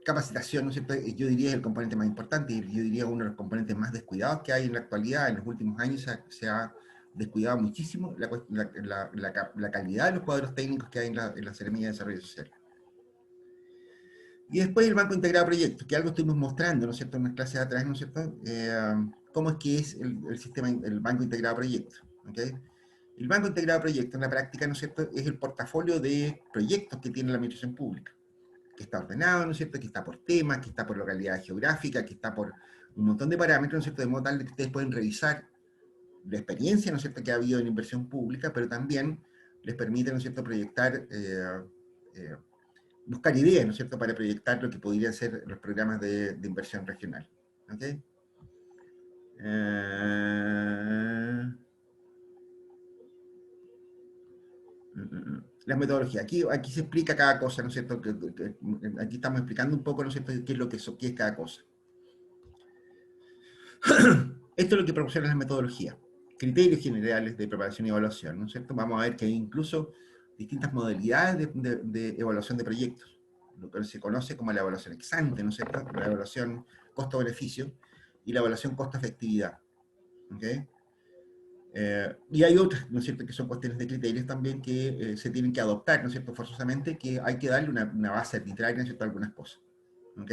Capacitación, ¿no es cierto?, yo diría es el componente más importante, y yo diría uno de los componentes más descuidados que hay en la actualidad. En los últimos años se ha descuidado muchísimo la calidad de los cuadros técnicos que hay en la Seremía de Desarrollo Social. Y después el Banco Integrado de Proyectos, que algo estuvimos mostrando, ¿no es cierto?, en unas clases atrás, ¿no es cierto?, cómo es que es el sistema, el Banco Integrado de Proyectos. ¿Ok? El Banco Integrado de Proyectos, en la práctica, ¿no es cierto?, es el portafolio de proyectos que tiene la administración pública, que está ordenado, ¿no es cierto?, que está por temas, que está por localidad geográfica, que está por un montón de parámetros, ¿no es cierto?, de modo tal que ustedes pueden revisar la experiencia, ¿no es cierto?, que ha habido en inversión pública, pero también les permite, ¿no es cierto?, proyectar, buscar ideas, ¿no es cierto?, para proyectar lo que podrían ser los programas de inversión regional. ¿Ok? Las metodologías. Aquí se explica cada cosa, ¿no es cierto? Aquí estamos explicando un poco, ¿no es cierto?, qué es lo que qué es cada cosa. Esto es lo que proporciona las metodologías. Criterios generales de preparación y evaluación, ¿no es cierto? Vamos a ver que hay incluso distintas modalidades de evaluación de proyectos, lo que se conoce como la evaluación ex ante, ¿no es cierto?, la evaluación costo-beneficio y la evaluación costo-efectividad. ¿Ok? Y hay otras, ¿no es cierto?, que son cuestiones de criterios también que se tienen que adoptar, ¿no es cierto?, forzosamente, que hay que darle una base arbitraria, ¿no es cierto?, a algunas cosas. ¿Ok?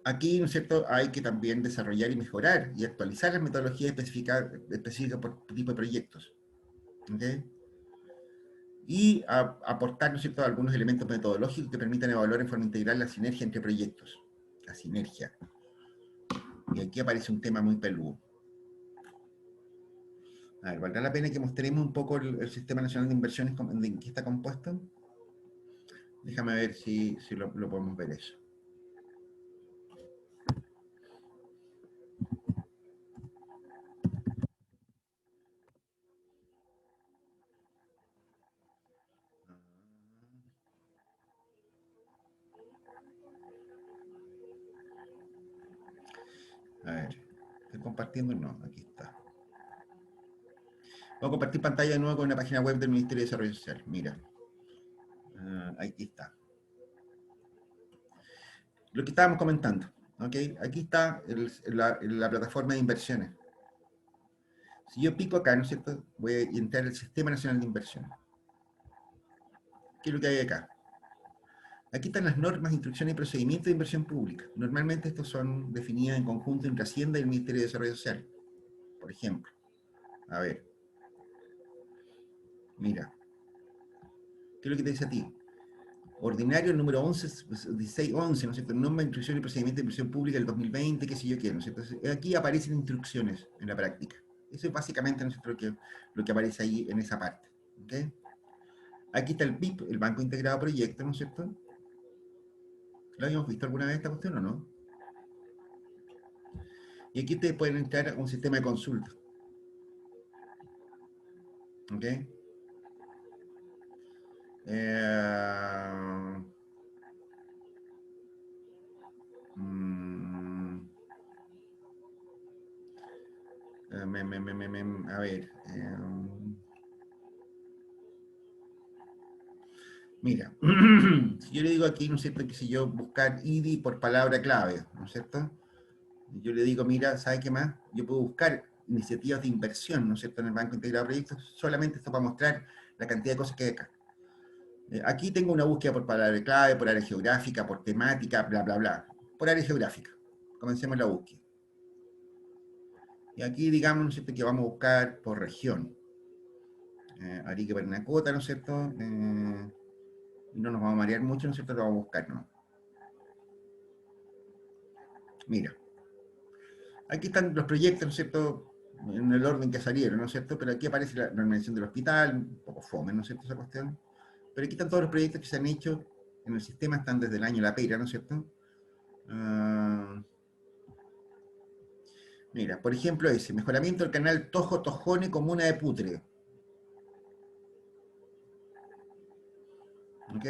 Aquí, ¿no es cierto?, hay que también desarrollar y mejorar y actualizar las metodologías específicas por tipo de proyectos. ¿Ok? Y aportar, ¿no es cierto?, algunos elementos metodológicos que permitan evaluar en forma integral la sinergia entre proyectos. La sinergia. Y aquí aparece un tema muy peludo. A ver, ¿valdrá la pena que mostremos un poco el Sistema Nacional de Inversiones en qué está compuesto? Déjame ver si lo podemos ver eso. A ver, ¿estoy compartiendo? No, aquí está. Voy a compartir pantalla de nuevo con una página web del Ministerio de Desarrollo Social. Mira. Aquí está. Lo que estábamos comentando. ¿Okay? Aquí está la plataforma de inversiones. Si yo pico acá, ¿no es cierto?, voy a entrar al Sistema Nacional de Inversiones. ¿Qué es lo que hay acá? Aquí están las normas, instrucciones y procedimientos de inversión pública. Normalmente estos son definidos en conjunto entre Hacienda y el Ministerio de Desarrollo Social. Por ejemplo. A ver. Mira. ¿Qué es lo que te dice a ti? ordinario, el número 11, 1611, ¿no es cierto? Norma de instrucción y procedimiento de inversión pública del 2020, qué sé yo qué, ¿no es cierto? Entonces, aquí aparecen instrucciones en la práctica. Eso es básicamente, ¿no es cierto?, lo que aparece ahí en esa parte. ¿Ok? Aquí está el BIP, el Banco Integrado Proyecto, ¿no es cierto? ¿Lo habíamos visto alguna vez esta cuestión o no? Y aquí ustedes pueden entrar a un sistema de consulta. ¿Ok? Mm, a ver. Mira, si yo le digo aquí, ¿no es cierto?, que si yo buscar IDI por palabra clave, ¿no es cierto? Yo le digo, mira, ¿sabe qué más? Yo puedo buscar iniciativas de inversión, ¿no es cierto?, en el Banco Integrado de Proyectos, solamente esto para mostrar la cantidad de cosas que hay acá. Aquí tengo una búsqueda por palabra clave, por área geográfica, por temática, bla, bla, bla. Por área geográfica. Comencemos la búsqueda. Y aquí, digamos, ¿no es cierto?, que vamos a buscar por región. Arica, Parinacota, ¿no es cierto? Y no nos vamos a marear mucho, ¿no es cierto? Lo vamos a buscar, ¿no? Mira. Aquí están los proyectos, ¿no es cierto?, en el orden que salieron, ¿no es cierto? Pero aquí aparece la organización del hospital, un poco fome, ¿no es cierto?, esa cuestión. Pero aquí están todos los proyectos que se han hecho en el sistema, están desde el año La Pera, ¿no es cierto? Mira, por ejemplo ese, mejoramiento del canal Tojo-Tojone, comuna de Putre. ¿Ok?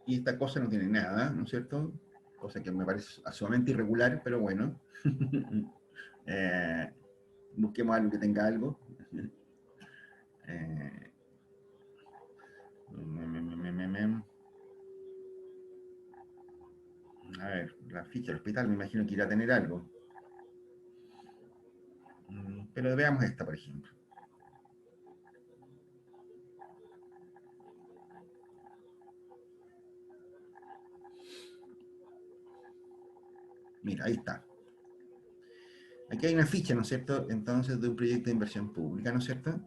Y esta cosa no tiene nada, ¿no es cierto? Cosa que me parece sumamente irregular, pero bueno. eh, busquemos algo que tenga algo. Eh, a ver, la ficha del hospital me imagino que irá a tener algo. Pero veamos esta, por ejemplo. Mira, ahí está. Aquí hay una ficha, ¿no es cierto?, entonces, de un proyecto de inversión pública, ¿no es cierto?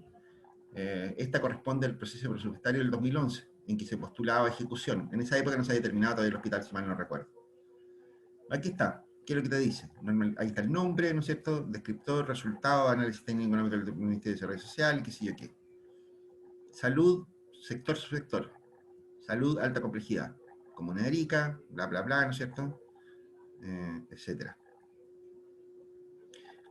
Esta corresponde al proceso presupuestario del 2011, en que se postulaba ejecución. En esa época no se había terminado todavía el hospital, si mal no recuerdo. Aquí está. ¿Qué es lo que te dice? Ahí está el nombre, ¿no es cierto?, descriptor, resultado, análisis técnico económico del Ministerio de Desarrollo Social, y qué sé yo qué. Salud, sector, subsector. Salud, alta complejidad. Comuna de Arica, bla, bla, bla, ¿no es cierto? Etcétera.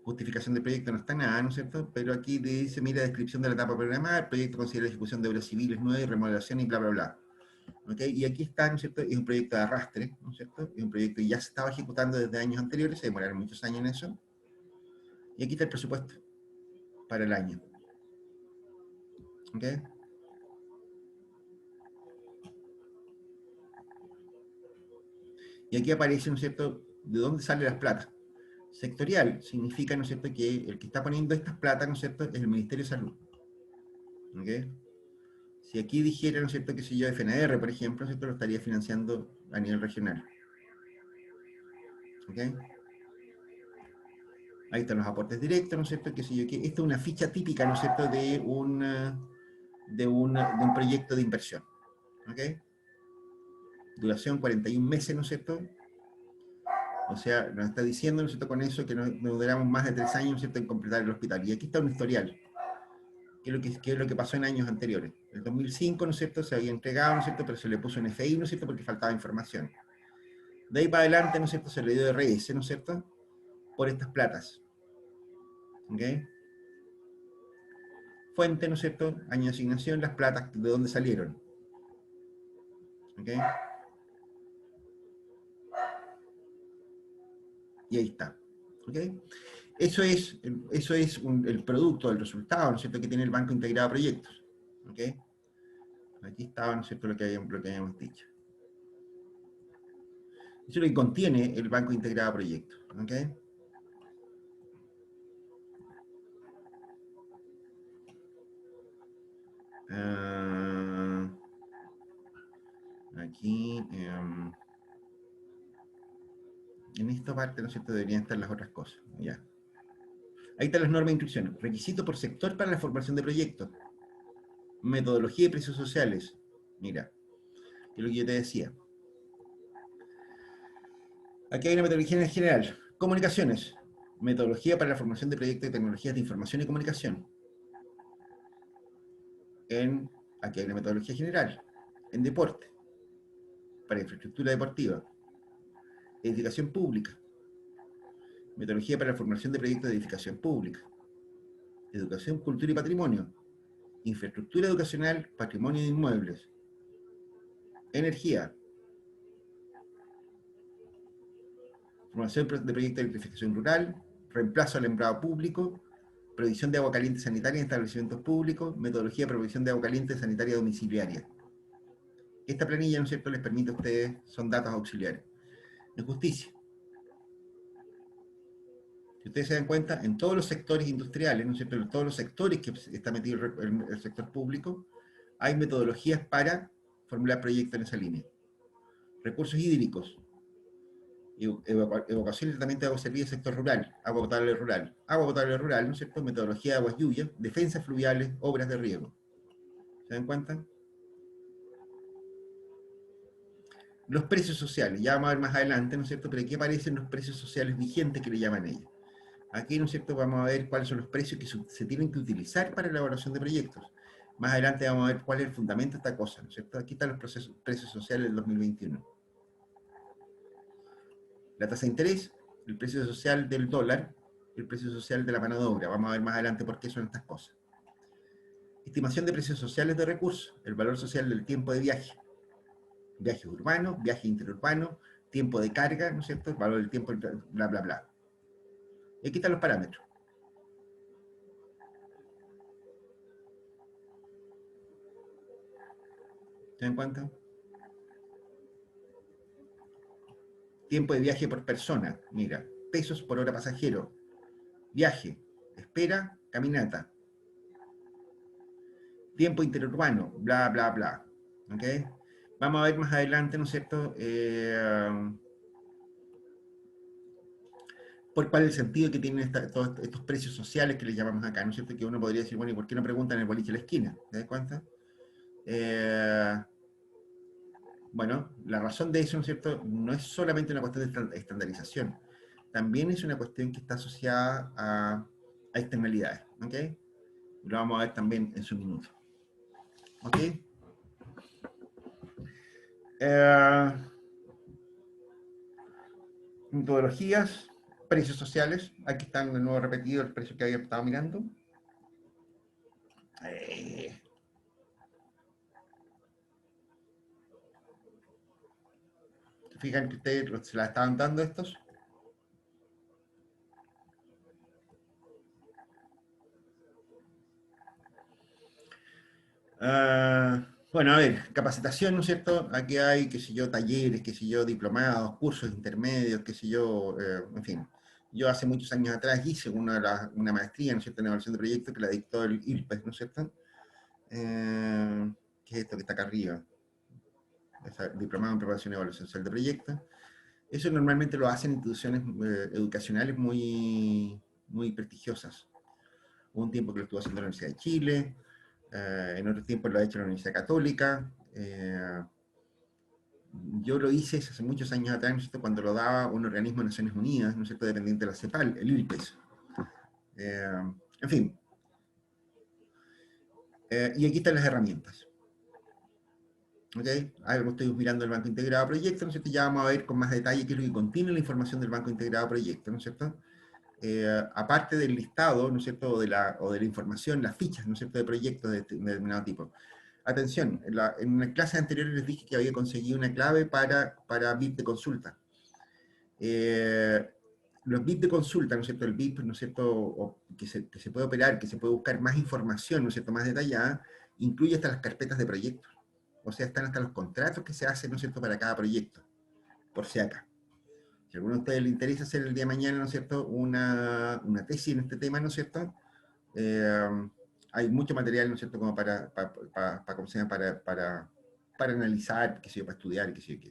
Justificación del proyecto no está nada, ¿no es cierto? Pero aquí dice, mira, descripción de la etapa programada, el proyecto considera la ejecución de obras civiles nuevas y remodelación y bla, bla, bla. ¿Okay? Y aquí está, ¿no es cierto? Es un proyecto de arrastre, ¿no es cierto? Es un proyecto que ya se estaba ejecutando desde años anteriores, se demoraron muchos años en eso. Y aquí está el presupuesto para el año. ¿Ok? Y aquí aparece, ¿no es cierto?, de dónde salen las platas. Sectorial significa, ¿no es cierto?, que el que está poniendo estas platas, ¿no es cierto?, es el Ministerio de Salud. ¿Ok? Si aquí dijera, ¿no es cierto?, que si yo FNR, por ejemplo, ¿no es cierto?, lo estaría financiando a nivel regional. ¿Ok? Ahí están los aportes directos, ¿no es cierto?, que si yo, que esta es una ficha típica, ¿no es cierto?, de un proyecto de inversión. ¿Ok? Duración 41 meses, ¿no es cierto? O sea, nos está diciendo, ¿no es cierto?, con eso que no duramos más de 3 años, ¿no es cierto?, en completar el hospital. Y aquí está un historial. ¿Qué es lo que pasó en años anteriores? En 2005, ¿no es cierto?, se había entregado, ¿no es cierto?, pero se le puso un FI, ¿no es cierto?, porque faltaba información. De ahí para adelante, ¿no es cierto?, se le dio RS, ¿no es cierto?, por estas platas. ¿Ok? Fuente, ¿no es cierto?, año de asignación, las platas, de dónde salieron. ¿Ok? Y ahí está. ¿Ok? Eso es el producto, el resultado, ¿no es cierto?, que tiene el Banco Integrado de Proyectos. ¿Ok? Aquí estaba, ¿no es cierto?, lo que habíamos dicho. Eso es lo que contiene el Banco Integrado de Proyectos. ¿Ok? Aquí. En esta parte, ¿no es cierto?, deberían estar las otras cosas. Ya. Ahí están las normas de instrucción. Requisitos por sector para la formación de proyectos. Metodología y precios sociales. Mira, que es lo que yo te decía. Aquí hay una metodología en general. Comunicaciones. Metodología para la formación de proyectos de tecnologías de información y comunicación. Aquí hay una metodología general. En deporte. Para infraestructura deportiva. Edificación pública. Metodología para la formación de proyectos de edificación pública. Educación, cultura y patrimonio. Infraestructura educacional, patrimonio de inmuebles. Energía. Formación de proyectos de electrificación rural. Reemplazo al alumbrado público. Provisión de agua caliente sanitaria en establecimientos públicos. Metodología de provisión de agua caliente sanitaria domiciliaria. Esta planilla, ¿no es cierto?, les permite a ustedes, son datos auxiliares. En justicia. Si ustedes se dan cuenta, en todos los sectores industriales, ¿no es cierto?, en todos los sectores que está metido el sector público, hay metodologías para formular proyectos en esa línea. Recursos hídricos, evacuación y tratamiento de agua servida del sector rural, agua potable rural, ¿no es cierto?, metodología de aguas lluvias, defensas fluviales, obras de riego. ¿Se dan cuenta? Los precios sociales, ya vamos a ver más adelante, ¿no es cierto?, pero aquí aparecen los precios sociales vigentes que le llaman ellos. Aquí, ¿no es cierto?, vamos a ver cuáles son los precios que se tienen que utilizar para la elaboración de proyectos. Más adelante vamos a ver cuál es el fundamento de esta cosa, ¿no es cierto? Aquí están los precios sociales del 2021. La tasa de interés, el precio social del dólar, el precio social de la mano de obra. Vamos a ver más adelante por qué son estas cosas. Estimación de precios sociales de recursos, el valor social del tiempo de viaje. Viajes urbanos, viajes interurbanos, tiempo de carga, ¿no es cierto? El valor del tiempo, bla, bla, bla. Y aquí están los parámetros. ¿Se dan cuenta? Tiempo de viaje por persona, mira, pesos por hora pasajero, viaje, espera, caminata. Tiempo interurbano, bla, bla, bla. ¿Ok? Vamos a ver más adelante, ¿no es cierto?, por cuál es el sentido que tienen todos estos precios sociales que les llamamos acá, ¿no es cierto? Que uno podría decir, bueno, ¿y por qué no preguntan en el boliche de la esquina? ¿Te das cuenta? Bueno, la razón de eso, ¿no es cierto?, no es solamente una cuestión de estandarización, también es una cuestión que está asociada a externalidades, ¿ok? Lo vamos a ver también en su minuto. ¿Ok? Metodologías, precios sociales, aquí están de nuevo repetidos el precio que había estado mirando. Fijan que ustedes se la estaban dando estos. Bueno, a ver, capacitación, ¿no es cierto? Aquí hay, qué sé yo, talleres, qué sé yo, diplomados, cursos intermedios, qué sé yo, en fin. Yo hace muchos años atrás hice una maestría, ¿no es cierto?, en evaluación de proyectos que la dictó el ILPES, ¿no es cierto? ¿Qué es esto que está acá arriba? Diplomado en preparación y evaluación social de proyectos. Eso normalmente lo hacen instituciones educacionales muy, muy prestigiosas. Hubo un tiempo que lo estuvo haciendo la Universidad de Chile, en otro tiempo lo ha hecho la Universidad Católica. Yo lo hice hace muchos años atrás, ¿no es cierto?, cuando lo daba un organismo de Naciones Unidas, ¿no es cierto?, dependiente de la CEPAL, el ILPES. En fin. Y aquí están las herramientas. ¿Ok? Algo estoy mirando el Banco Integrado de Proyectos, ¿no es cierto? Ya vamos a ver con más detalle qué es lo que contiene la información del Banco Integrado de Proyectos, ¿no es cierto? Aparte del listado, ¿no es cierto?, o de la información, las fichas, ¿no es cierto?, de proyectos de determinado tipo. Atención, en las clases anteriores les dije que había conseguido una clave para BIP de consulta. Los BIP de consulta, ¿no es cierto?, el BIP, ¿no es cierto?, que se puede operar, que se puede buscar más información, ¿no es cierto?, más detallada, incluye hasta las carpetas de proyectos. O sea, están hasta los contratos que se hacen, ¿no es cierto?, para cada proyecto, por si acá. Si a alguno de ustedes le interesa hacer el día de mañana, ¿no es cierto?, una tesis en este tema, ¿no es cierto?, hay mucho material, ¿no es cierto?, como para analizar, qué sé yo, para estudiar, qué sé yo qué.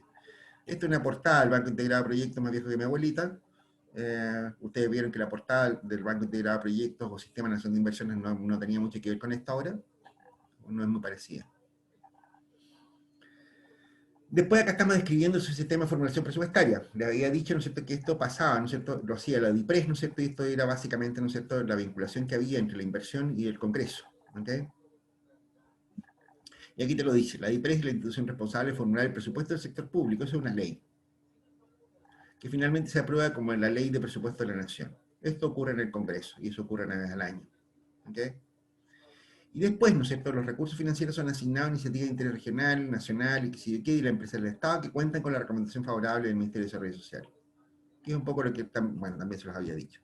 Esta es una portada del Banco Integrado de Proyectos más viejo que mi abuelita. Ustedes vieron que la portada del Banco Integrado de Proyectos o Sistema Nacional de Inversiones no tenía mucho que ver con esta ahora. No es muy parecida. Después acá estamos describiendo su sistema de formulación presupuestaria. Le había dicho, ¿no es cierto?, que esto pasaba, ¿no es cierto?, lo hacía la DIPRES, ¿no es cierto?, y esto era básicamente, ¿no es cierto?, la vinculación que había entre la inversión y el Congreso. ¿Ok? Y aquí te lo dice, la DIPRES es la institución responsable de formular el presupuesto del sector público. Eso es una ley, que finalmente se aprueba como la ley de presupuesto de la Nación. Esto ocurre en el Congreso, y eso ocurre una vez al año. ¿Ok? Y después, ¿no es cierto?, los recursos financieros son asignados a iniciativas interregional, nacional, y que si de qué, y la empresa del Estado, que cuentan con la recomendación favorable del Ministerio de Desarrollo Social. Que es un poco lo que, bueno, también se los había dicho.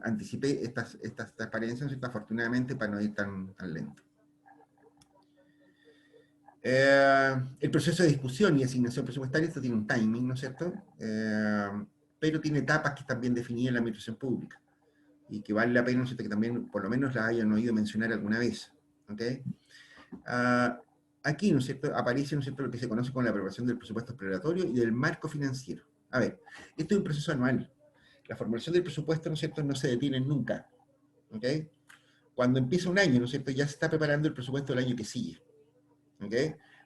Anticipé estas transparencias, ¿no es cierto?, afortunadamente, para no ir tan lento. El proceso de discusión y asignación presupuestaria, esto tiene un timing, ¿no es cierto?, pero tiene etapas que están bien definidas en la administración pública, y que vale la pena, ¿no es cierto?, que también por lo menos las hayan oído mencionar alguna vez. ¿Ok? Aquí, ¿no es cierto?, aparece, ¿no es cierto?, lo que se conoce como la aprobación del presupuesto exploratorio y del marco financiero. A ver, esto es un proceso anual. La formulación del presupuesto, ¿no es cierto?, no se detiene nunca. ¿Ok? Cuando empieza un año, ¿no es cierto?, ya se está preparando el presupuesto del año que sigue. ¿Ok?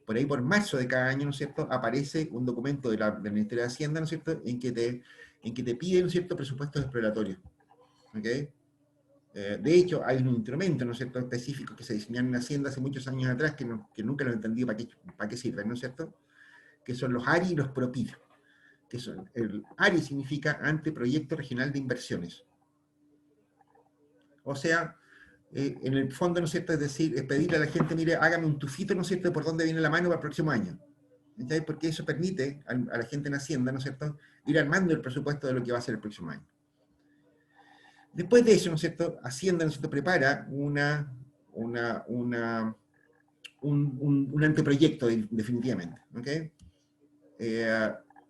Por ahí, por marzo de cada año, ¿no es cierto?, aparece un documento del Ministerio de Hacienda, ¿no es cierto?, en que te pide, ¿no es cierto?, presupuestos exploratorios. ¿Ok? De hecho, hay un instrumento, ¿no es cierto?, específico que se diseñaron en Hacienda hace muchos años atrás, que nunca lo he entendido para qué sirven, ¿no es cierto?, que son los ARI y los PROPIR. Que son, el ARI significa Anteproyecto Regional de Inversiones. O sea, en el fondo, ¿no es cierto?, es decir, es pedirle a la gente, mire, hágame un tufito, ¿no es cierto?, de por dónde viene la mano para el próximo año. ¿Entendés? Porque eso permite a la gente en Hacienda, ¿no es cierto?, ir armando el presupuesto de lo que va a ser el próximo año. Después de eso, ¿no es cierto?, Hacienda, ¿no es cierto?, prepara un anteproyecto, definitivamente. ¿Ok?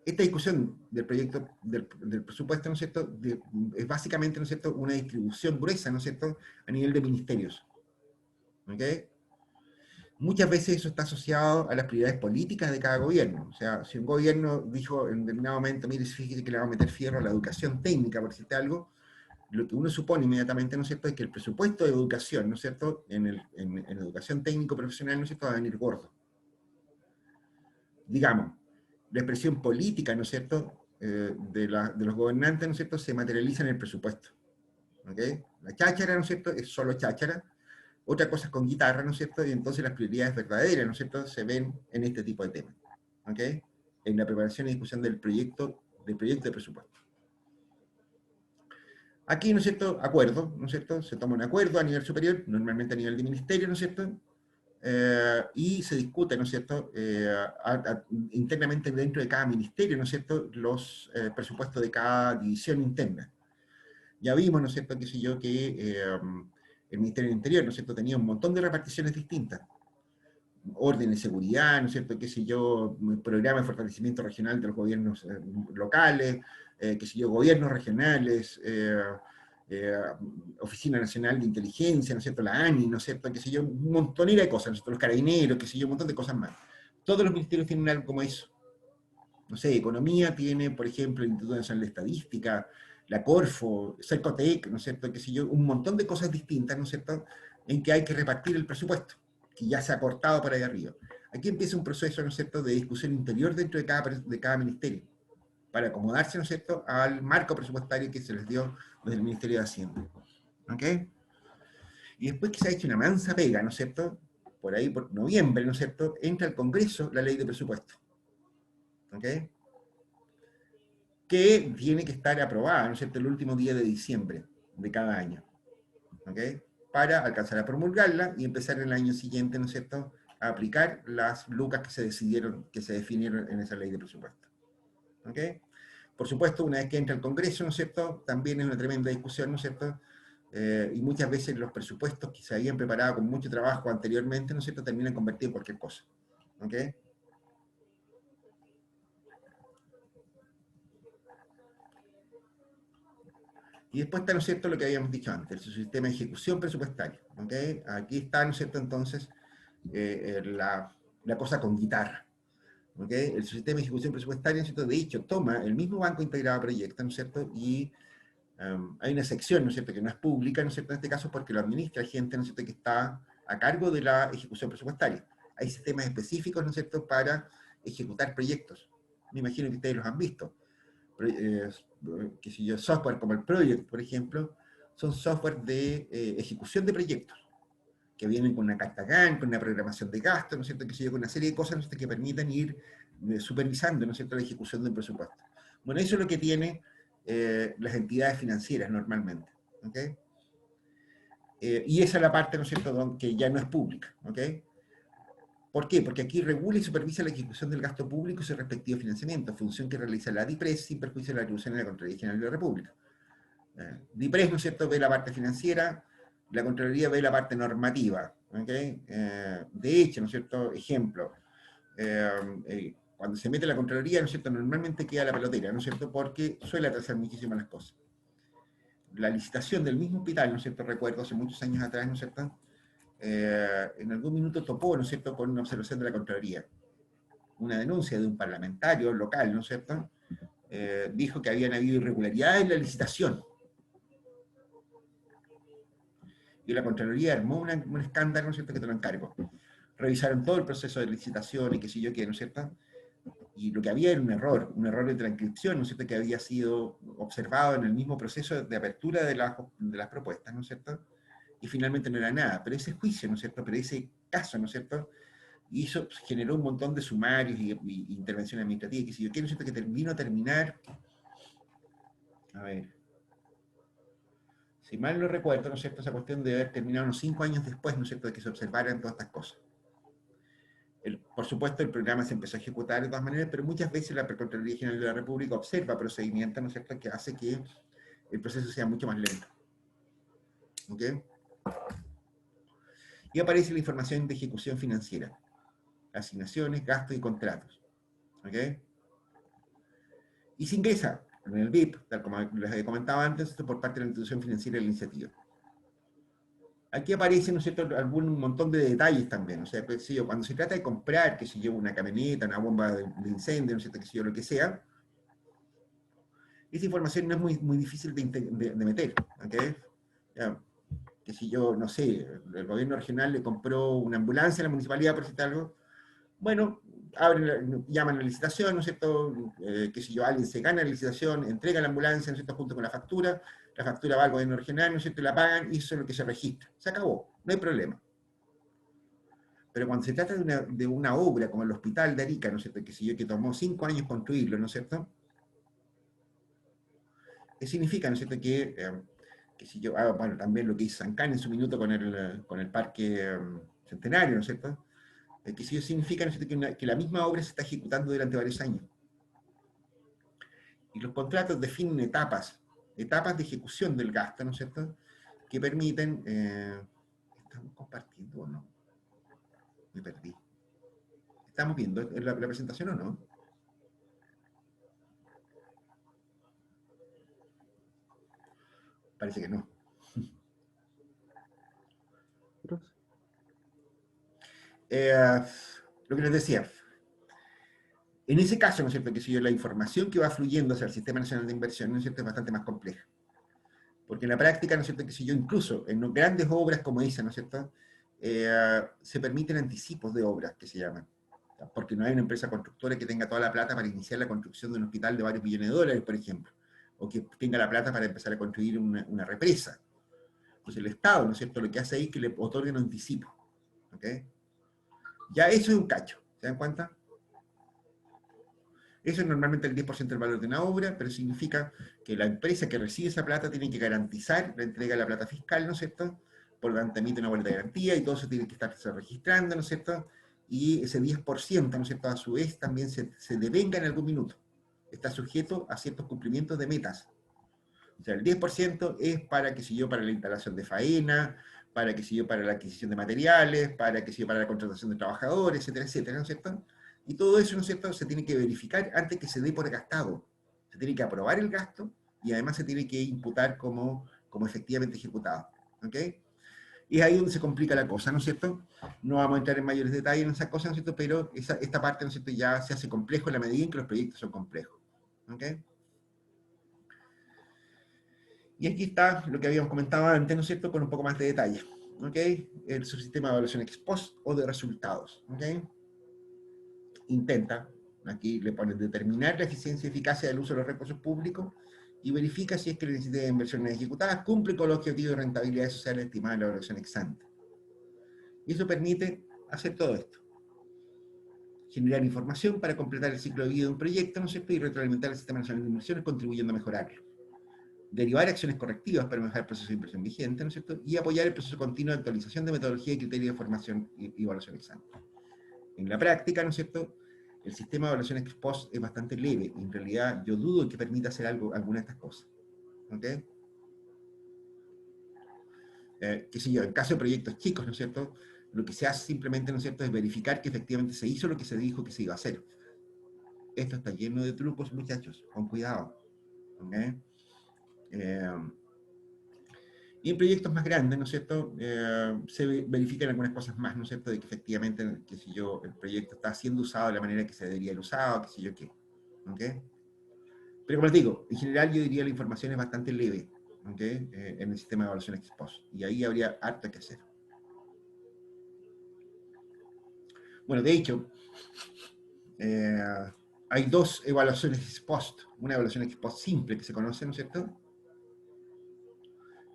Esta discusión del proyecto, del presupuesto, ¿no es cierto?, es básicamente, ¿no es cierto?, una distribución gruesa, ¿no es cierto?, a nivel de ministerios. ¿Ok? Muchas veces eso está asociado a las prioridades políticas de cada gobierno. O sea, si un gobierno dijo en determinado momento, mire, fíjese que le va a meter fierro a la educación técnica, por decirte algo, lo que uno supone inmediatamente, ¿no es cierto?, es que el presupuesto de educación, ¿no es cierto?, en educación técnico-profesional, ¿no es cierto?, va a venir gordo. Digamos, la expresión política, ¿no es cierto?, de los gobernantes, ¿no es cierto?, se materializa en el presupuesto. ¿Ok? La cháchara, ¿no es cierto?, es solo cháchara. Otra cosa es con guitarra, ¿no es cierto?, y entonces las prioridades verdaderas, ¿no es cierto?, se ven en este tipo de temas. ¿Ok? En la preparación y discusión del proyecto de presupuesto. Aquí, ¿no es cierto?, acuerdo, ¿no es cierto?, se toma un acuerdo a nivel superior, normalmente a nivel de ministerio, ¿no es cierto?, y se discute, ¿no es cierto?, internamente dentro de cada ministerio, ¿no es cierto?, los presupuestos de cada división interna. Ya vimos, ¿no es cierto?, qué sé yo, que el Ministerio del Interior, ¿no es cierto?, tenía un montón de reparticiones distintas. Orden de seguridad, ¿no es cierto?, qué sé yo, programa de fortalecimiento regional de los gobiernos locales, qué sé yo, gobiernos regionales, Oficina Nacional de Inteligencia, ¿no es cierto?, la ANI, ¿no es cierto?, qué sé yo, un montonera de cosas, ¿no es cierto?, los carabineros, qué sé yo, un montón de cosas más. Todos los ministerios tienen algo como eso. No sé, Economía tiene, por ejemplo, el Instituto Nacional de Estadística, la Corfo, Cercotec, ¿no es cierto?, qué sé yo, un montón de cosas distintas, ¿no es cierto?, en que hay que repartir el presupuesto, que ya se ha cortado para allá arriba. Aquí empieza un proceso, ¿no es cierto?, de discusión interior dentro de cada ministerio, para acomodarse, ¿no es cierto?, al marco presupuestario que se les dio desde el Ministerio de Hacienda. ¿Ok? Y después que se ha hecho una mansa pega, ¿no es cierto?, por ahí, por noviembre, ¿no es cierto?, entra al Congreso la ley de presupuesto. ¿Ok? Que tiene que estar aprobada, ¿no es cierto?, el último día de diciembre de cada año. ¿Ok? Para alcanzar a promulgarla y empezar el año siguiente, ¿no es cierto?, a aplicar las lucas que se definieron en esa ley de presupuesto. ¿Ok? Por supuesto, una vez que entra el Congreso, ¿no es cierto?, también es una tremenda discusión, ¿no es cierto?, y muchas veces los presupuestos que se habían preparado con mucho trabajo anteriormente, ¿no es cierto?, terminan convertidos en cualquier cosa. ¿Ok? Y después está, ¿no es cierto?, lo que habíamos dicho antes, el sistema de ejecución presupuestaria. ¿Ok? Aquí está, ¿no es cierto?, entonces, la cosa con guitarra. ¿ok? El sistema de ejecución presupuestaria, ¿no es cierto? De hecho, toma el mismo banco integrado a proyectos, ¿no es cierto? Y hay una sección, ¿no es cierto?, que no es pública, ¿no es cierto?, en este caso porque lo administra gente, ¿no es cierto?, que está a cargo de la ejecución presupuestaria. Hay sistemas específicos, ¿no es cierto?, para ejecutar proyectos. Me imagino que ustedes los han visto. Que si yo, software como el Project, por ejemplo, son software de ejecución de proyectos, que vienen con una carta GAN, con una programación de gastos, ¿no es cierto?, que si yo, con una serie de cosas, ¿no es cierto?, que permiten ir supervisando, ¿no es cierto?, la ejecución de un presupuesto. Bueno, eso es lo que tiene las entidades financieras normalmente, ¿ok? Y esa es la parte, ¿no es cierto?, que ya no es pública, ¿ok? ¿Por qué? Porque aquí regula y supervisa la ejecución del gasto público y su respectivo financiamiento, función que realiza la DIPRES sin perjuicio de la atribución de la Contraloría General de la República. DIPRES, ¿no es cierto?, ve la parte financiera, la Contraloría ve la parte normativa, ¿ok? De hecho, ¿no es cierto?, ejemplo, cuando se mete la Contraloría, ¿no es cierto?, normalmente queda la pelotera, ¿no es cierto?, porque suele atrasar muchísimo las cosas. La licitación del mismo hospital, ¿no es cierto?, recuerdo hace muchos años atrás, ¿no es cierto?, en algún minuto topó, ¿no es cierto?, con una observación de la Contraloría. Una denuncia de un parlamentario local, ¿no es cierto?, dijo que habían habido irregularidades en la licitación. Y la Contraloría armó un escándalo, ¿no es cierto?, que te lo encargo. Revisaron todo el proceso de licitación y qué sé yo qué, ¿no es cierto?, y lo que había era un error de transcripción, ¿no es cierto?, que había sido observado en el mismo proceso de apertura de las propuestas, ¿no es cierto?, y finalmente no era nada. Pero ese juicio, ¿no es cierto?, pero ese caso, ¿no es cierto?, hizo, generó un montón de sumarios y intervenciones administrativas, y qué sé yo qué, ¿no es cierto?, que vino a terminar, a ver, si mal no recuerdo, ¿no es cierto?, esa cuestión de haber terminado unos 5 años después, ¿no es cierto?, de que se observaran todas estas cosas. Por supuesto, el programa se empezó a ejecutar de todas maneras, pero muchas veces la Contraloría General de la República observa procedimientos, ¿no es cierto?, que hace que el proceso sea mucho más lento. ¿Ok? Y aparece la información de ejecución financiera, asignaciones, gastos y contratos. ¿Ok? Y se ingresa en el BIP, tal como les había comentado antes, por parte de la institución financiera de la iniciativa. Aquí aparecen, ¿no es cierto?, un montón de detalles también. O sea, pues, si yo, cuando se trata de comprar, que si yo, una camioneta, una bomba de incendio, ¿no es cierto?, que si yo, lo que sea, esa información no es muy difícil de meter. ¿Okay? Ya, que si yo, no sé, el gobierno regional le compró una ambulancia a la municipalidad, por decir algo, bueno, llaman a la licitación, ¿no es cierto?, que si yo, alguien se gana la licitación, entrega la ambulancia, ¿no es cierto?, junto con la factura va al gobierno regional, ¿no es cierto?, y la pagan, y eso es lo que se registra. Se acabó, no hay problema. Pero cuando se trata de una obra como el hospital de Arica, ¿no es cierto?, que si yo, que tomó 5 años construirlo, ¿no es cierto?, ¿qué significa, ¿no es cierto?, que si yo, bueno, también lo que hizo Sancán en su minuto con el Parque Centenario, ¿no es cierto?, que si yo, significa, ¿no es cierto?, que la misma obra se está ejecutando durante varios años. Y los contratos definen etapas de ejecución del gasto, ¿no es cierto?, que permiten... ¿estamos compartiendo o no? Me perdí. ¿Estamos viendo la presentación o no? Parece que no. Lo que les decía, en ese caso, ¿no es cierto?, que si yo, la información que va fluyendo hacia el Sistema Nacional de Inversión, ¿no es cierto?, es bastante más compleja. Porque en la práctica, ¿no es cierto?, que si yo, incluso en grandes obras como esa, ¿no es cierto?, se permiten anticipos de obras, que se llaman. Porque no hay una empresa constructora que tenga toda la plata para iniciar la construcción de un hospital de varios millones de dólares, por ejemplo. O que tenga la plata para empezar a construir una represa. Entonces el Estado, ¿no es cierto?, lo que hace ahí es que le otorguen un anticipo. ¿Ok? Ya eso es un cacho. ¿Se dan cuenta? Eso es normalmente el 10% del valor de una obra, pero significa que la empresa que recibe esa plata tiene que garantizar la entrega de la plata fiscal, ¿no es cierto?, por lo tanto emite una boleta de garantía y todo eso tiene que estarse registrando, ¿no es cierto?, y ese 10%, ¿no es cierto?, a su vez también se devenga en algún minuto. Está sujeto a ciertos cumplimientos de metas. O sea, el 10% es para, que si yo, para la instalación de faena, para, que si yo, para la adquisición de materiales, para, que si yo, para la contratación de trabajadores, etcétera, etcétera, ¿no es cierto? Y todo eso, ¿no es cierto?, se tiene que verificar antes que se dé por gastado. Se tiene que aprobar el gasto y además se tiene que imputar como efectivamente ejecutado. ¿Ok? Y es ahí donde se complica la cosa, ¿no es cierto? No vamos a entrar en mayores detalles en esas cosas, ¿no es cierto? Pero esta parte, ¿no es cierto?, ya se hace complejo en la medida en que los proyectos son complejos. ¿Ok? Y aquí está lo que habíamos comentado antes, ¿no es cierto?, con un poco más de detalle. ¿Ok? El subsistema de evaluación ex post o de resultados. ¿Ok? Intenta, aquí le ponen determinar la eficiencia y eficacia del uso de los recursos públicos y verifica si es que la necesidad de inversiones ejecutadas cumple con los objetivos de rentabilidad social estimada en la evaluación ex ante. Y eso permite hacer todo esto. Generar información para completar el ciclo de vida de un proyecto, ¿no es cierto?, y retroalimentar el sistema nacional de inversiones contribuyendo a mejorarlo. Derivar acciones correctivas para mejorar el proceso de inversión vigente, ¿no es cierto?, y apoyar el proceso continuo de actualización de metodología y criterios de formación y evaluación ex ante. En la práctica, ¿no es cierto?, el sistema de evaluación ex post es bastante leve. En realidad, yo dudo que permita hacer alguna de estas cosas. ¿Ok? Qué sé yo, en caso de proyectos chicos, ¿no es cierto?, lo que se hace simplemente, ¿no es cierto?, es verificar que efectivamente se hizo lo que se dijo que se iba a hacer. Esto está lleno de trucos, muchachos, con cuidado. ¿Ok? Y en proyectos más grandes, ¿no es cierto?, se verifican algunas cosas más, ¿no es cierto?, de que efectivamente, qué sé yo, el proyecto está siendo usado de la manera que se debería haber usado, qué sé yo qué. ¿Ok? Pero como les digo, en general yo diría la información es bastante leve, ¿ok?, en el sistema de evaluación ex post. Y ahí habría harto que hacer. Bueno, de hecho, hay dos evaluaciones ex post. Una evaluación ex post simple que se conoce, ¿no es cierto?,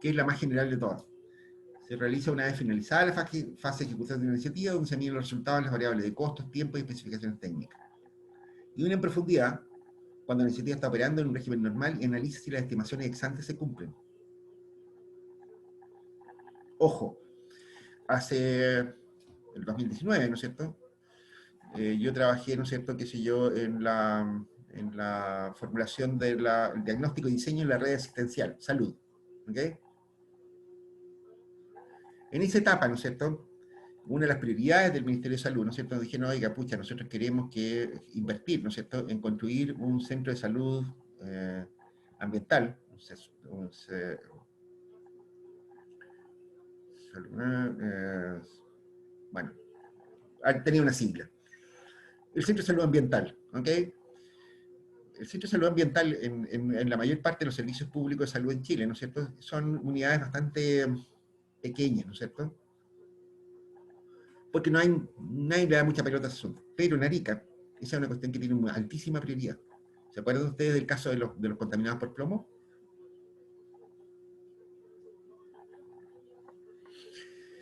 que es la más general de todas. Se realiza una vez finalizada la fase de ejecución de una iniciativa, donde se miden los resultados en las variables de costos, tiempo y especificaciones técnicas. Y una en profundidad, cuando la iniciativa está operando en un régimen normal y analiza si las estimaciones ex ante se cumplen. Ojo, hace el 2019, ¿no es cierto?, yo trabajé, ¿no es cierto?, qué sé yo, en la formulación del diagnóstico y diseño en la red asistencial, salud. ¿Ok? En esa etapa, ¿no es cierto?, una de las prioridades del Ministerio de Salud, ¿no es cierto?, nos dijeron, oiga, pucha, nosotros queremos invertir, ¿no es cierto?, en construir un centro de salud ambiental, bueno, tenía una sigla. El Centro de Salud Ambiental, ¿ok? El Centro de Salud Ambiental en la mayor parte de los servicios públicos de salud en Chile, ¿no es cierto?, son unidades bastante pequeñas, ¿no es cierto?, porque nadie le da mucha pelota a ese asunto. Pero en Arica, esa es una cuestión que tiene una altísima prioridad. ¿Se acuerdan ustedes del caso de los contaminados por plomo?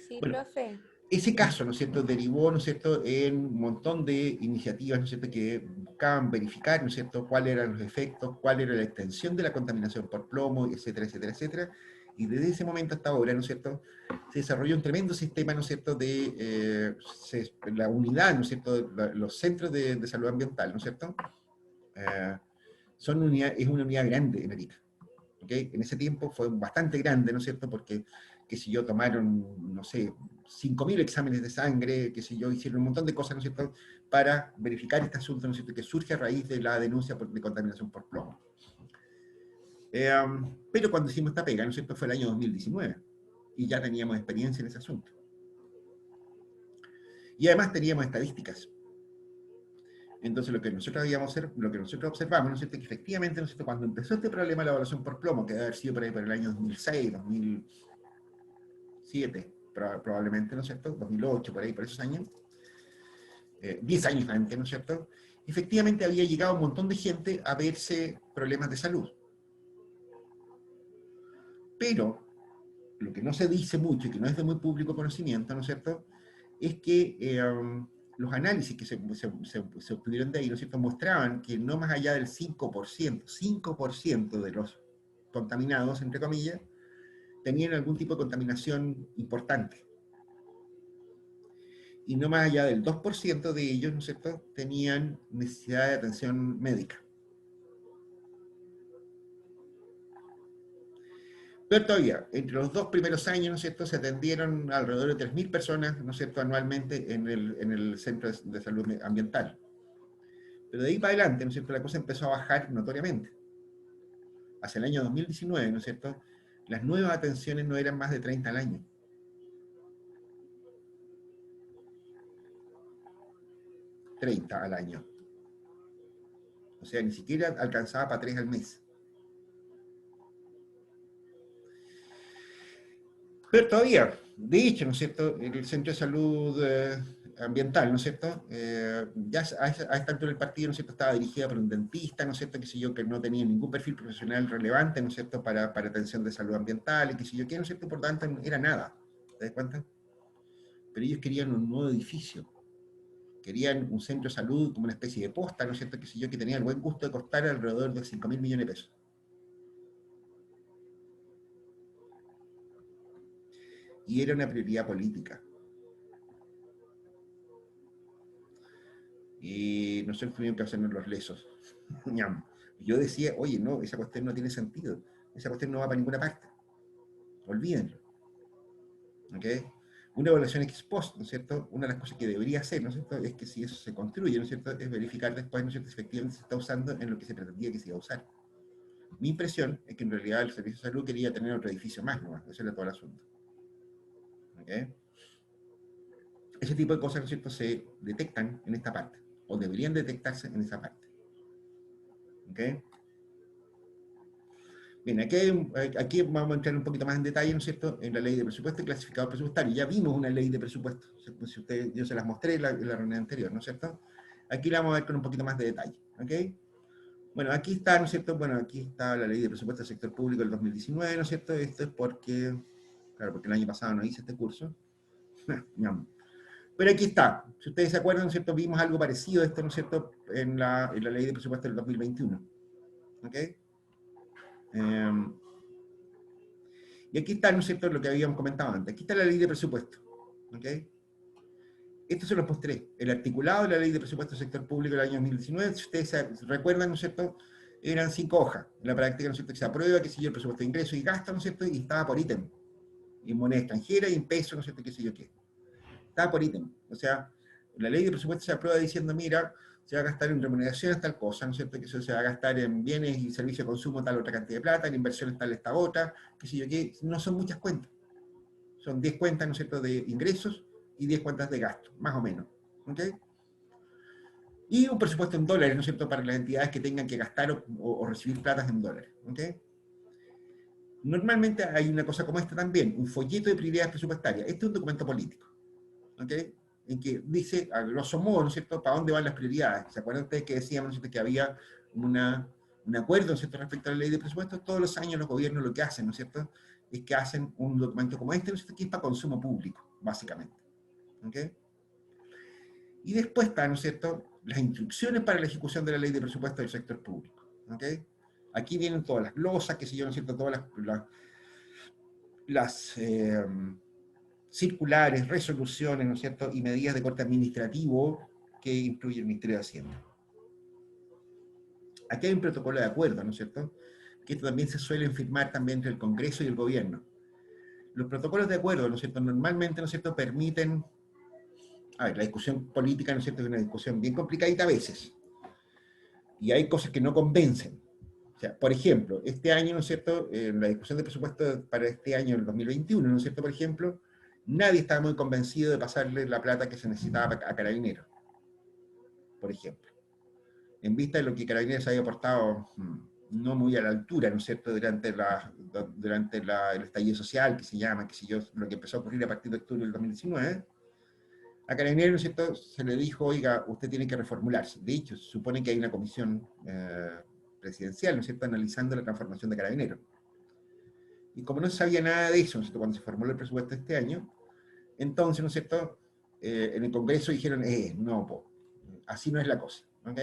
Sí, Bueno, profe. ese caso, ¿no es cierto?, derivó, ¿no es cierto?, en un montón de iniciativas, ¿no es cierto?, que buscaban verificar, ¿no es cierto?, cuáles eran los efectos, cuál era la extensión de la contaminación por plomo, etcétera, etcétera, etcétera. Y desde ese momento hasta ahora, ¿no es cierto?, se desarrolló un tremendo sistema, ¿no es cierto?, de la unidad, ¿no es cierto?, los centros de salud ambiental, ¿no es cierto?, es una unidad grande en Arica. ¿Okay? En ese tiempo fue bastante grande, ¿no es cierto?, porque, qué sé yo, tomaron, no sé, 5.000 exámenes de sangre, qué sé yo, hicieron un montón de cosas, ¿no es cierto?, para verificar este asunto, ¿no es cierto?, que surge a raíz de la denuncia de contaminación por plomo. Pero cuando hicimos esta pega, ¿no es cierto?, fue el año 2019, y ya teníamos experiencia en ese asunto. Y además teníamos estadísticas. Entonces lo que nosotros observamos, ¿no es cierto?, que efectivamente, ¿no es cierto?, cuando empezó este problema de la evaluación por plomo, que debe haber sido por ahí por el año 2006, 2007, probablemente, ¿no es cierto?, 2008, por ahí, por esos años, 10 años antes, ¿no es cierto?, efectivamente había llegado un montón de gente a verse problemas de salud. Pero, lo que no se dice mucho y que no es de muy público conocimiento, ¿no es cierto?, es que los análisis que se obtuvieron de ahí, ¿no es cierto?, mostraban que no más allá del 5% de los contaminados, entre comillas, tenían algún tipo de contaminación importante. Y no más allá del 2% de ellos, ¿no es cierto?, tenían necesidad de atención médica. Pero todavía, entre los 2 primeros años, ¿no es cierto?, se atendieron alrededor de 3.000 personas, ¿no es cierto?, anualmente en el Centro de Salud Ambiental. Pero de ahí para adelante, ¿no es cierto?, la cosa empezó a bajar notoriamente. Hacia el año 2019, ¿no es cierto?, las nuevas atenciones no eran más de 30 al año. 30 al año. O sea, ni siquiera alcanzaba para 3 al mes. Pero todavía, de hecho, ¿no es cierto?, el Centro de Salud Ambiental, ¿no es cierto?, ya a esta altura del partido, ¿no es cierto?, estaba dirigida por un dentista, ¿no es cierto?, qué sé yo, que no tenía ningún perfil profesional relevante, ¿no es cierto?, para atención de salud ambiental, y qué sé yo, que, ¿no es cierto?, por tanto, era nada, ¿te das cuenta? Pero ellos querían un nuevo edificio, querían un centro de salud como una especie de posta, ¿no es cierto?, qué sé yo, que tenía el buen gusto de costar alrededor de 5.000 millones de pesos. Y era una prioridad política. Y nosotros tuvimos que hacernos los lesos. Yo decía, oye, no, esa cuestión no tiene sentido. Esa cuestión no va para ninguna parte. Olvídenlo. ¿Ok? Una evaluación ex post, ¿no es cierto? Una de las cosas que debería hacer, ¿no es cierto?, es que si eso se construye, ¿no es cierto?, es verificar después, ¿no es cierto?, si efectivamente se está usando en lo que se pretendía que se iba a usar. Mi impresión es que en realidad el Servicio de Salud quería tener otro edificio más, ¿no? Ese era todo el asunto. ¿Ok? Ese tipo de cosas, ¿no es cierto?, se detectan en esta parte, o deberían detectarse en esa parte. ¿Ok? Bien, aquí vamos a entrar un poquito más en detalle, ¿no es cierto?, en la ley de presupuesto y clasificado presupuestario. Ya vimos una ley de presupuesto, si ustedes, yo se las mostré en la reunión anterior, ¿no es cierto? Aquí la vamos a ver con un poquito más de detalle, ¿ok? Bueno, aquí está, ¿no es cierto? Bueno, aquí está la ley de presupuesto del sector público del 2019, ¿no es cierto? Esto es porque, claro, porque el año pasado no hice este curso. Pero aquí está. Si ustedes se acuerdan, ¿no es cierto?, vimos algo parecido a esto, ¿no es cierto?, en la ley de presupuesto del 2021. ¿Ok? Y aquí está, ¿no es cierto?, lo que habíamos comentado antes. Aquí está la ley de presupuesto. ¿Ok? Esto se los mostré. El articulado de la ley de presupuesto del sector público del año 2019, si ustedes se recuerdan, ¿no es cierto?, eran 5 hojas. En la práctica, ¿no es cierto?, que se aprueba, que sigue el presupuesto de ingresos y gastos, ¿no es cierto?, y estaba por ítem. Y en moneda extranjera y en pesos, ¿no es cierto?, qué sé yo qué. Estaba por ítem. O sea, la ley de presupuesto se aprueba diciendo, mira, se va a gastar en remuneraciones tal cosa, ¿no es cierto?, que eso se va a gastar en bienes y servicios de consumo tal otra cantidad de plata, en inversiones tal esta otra, qué sé yo qué. No son muchas cuentas. Son 10 cuentas, ¿no es cierto?, de ingresos y 10 cuentas de gasto, más o menos. ¿Ok? Y un presupuesto en dólares, ¿no es cierto?, para las entidades que tengan que gastar o recibir platas en dólares. ¿Ok? Normalmente hay una cosa como esta también, un folleto de prioridades presupuestarias. Este es un documento político. ¿Ok? En que dice, a grosso modo, ¿no es cierto?, para dónde van las prioridades. ¿Se acuerdan ustedes que decíamos, ¿no es cierto?, que había un acuerdo, ¿no es cierto?, respecto a la ley de presupuestos? Todos los años los gobiernos lo que hacen, ¿no es cierto?, es que hacen un documento como este, ¿no es cierto?, que es para consumo público, básicamente. ¿Ok? Y después están, ¿no es cierto?, las instrucciones para la ejecución de la ley de presupuesto del sector público. ¿Ok? Aquí vienen todas las glosas, qué sé yo, ¿no es cierto?, todas las circulares, resoluciones, ¿no es cierto?, y medidas de corte administrativo que incluye el Ministerio de Hacienda. Aquí hay un protocolo de acuerdo, ¿no es cierto?, que esto también se suele firmar también entre el Congreso y el Gobierno. Los protocolos de acuerdo, ¿no es cierto?, normalmente, ¿no es cierto?, permiten, a ver, la discusión política, ¿no es cierto?, es una discusión bien complicadita a veces, y hay cosas que no convencen. O sea, por ejemplo, este año, ¿no es cierto?, en la discusión de presupuesto para este año, el 2021, ¿no es cierto?, por ejemplo, nadie estaba muy convencido de pasarle la plata que se necesitaba a Carabineros, por ejemplo. En vista de lo que Carabineros había aportado no muy a la altura, ¿no es cierto?, durante el estallido social, que se llama, que sé yo, lo que empezó a ocurrir a partir de octubre del 2019, a Carabineros, ¿no es cierto?, se le dijo, oiga, usted tiene que reformularse. De hecho, se supone que hay una comisión presidencial, ¿no es cierto?, analizando la transformación de Carabineros. Y como no se sabía nada de eso, ¿no es cierto?, cuando se formuló el presupuesto este año, entonces, ¿no es cierto?, en el Congreso dijeron, no, así no es la cosa, ¿ok?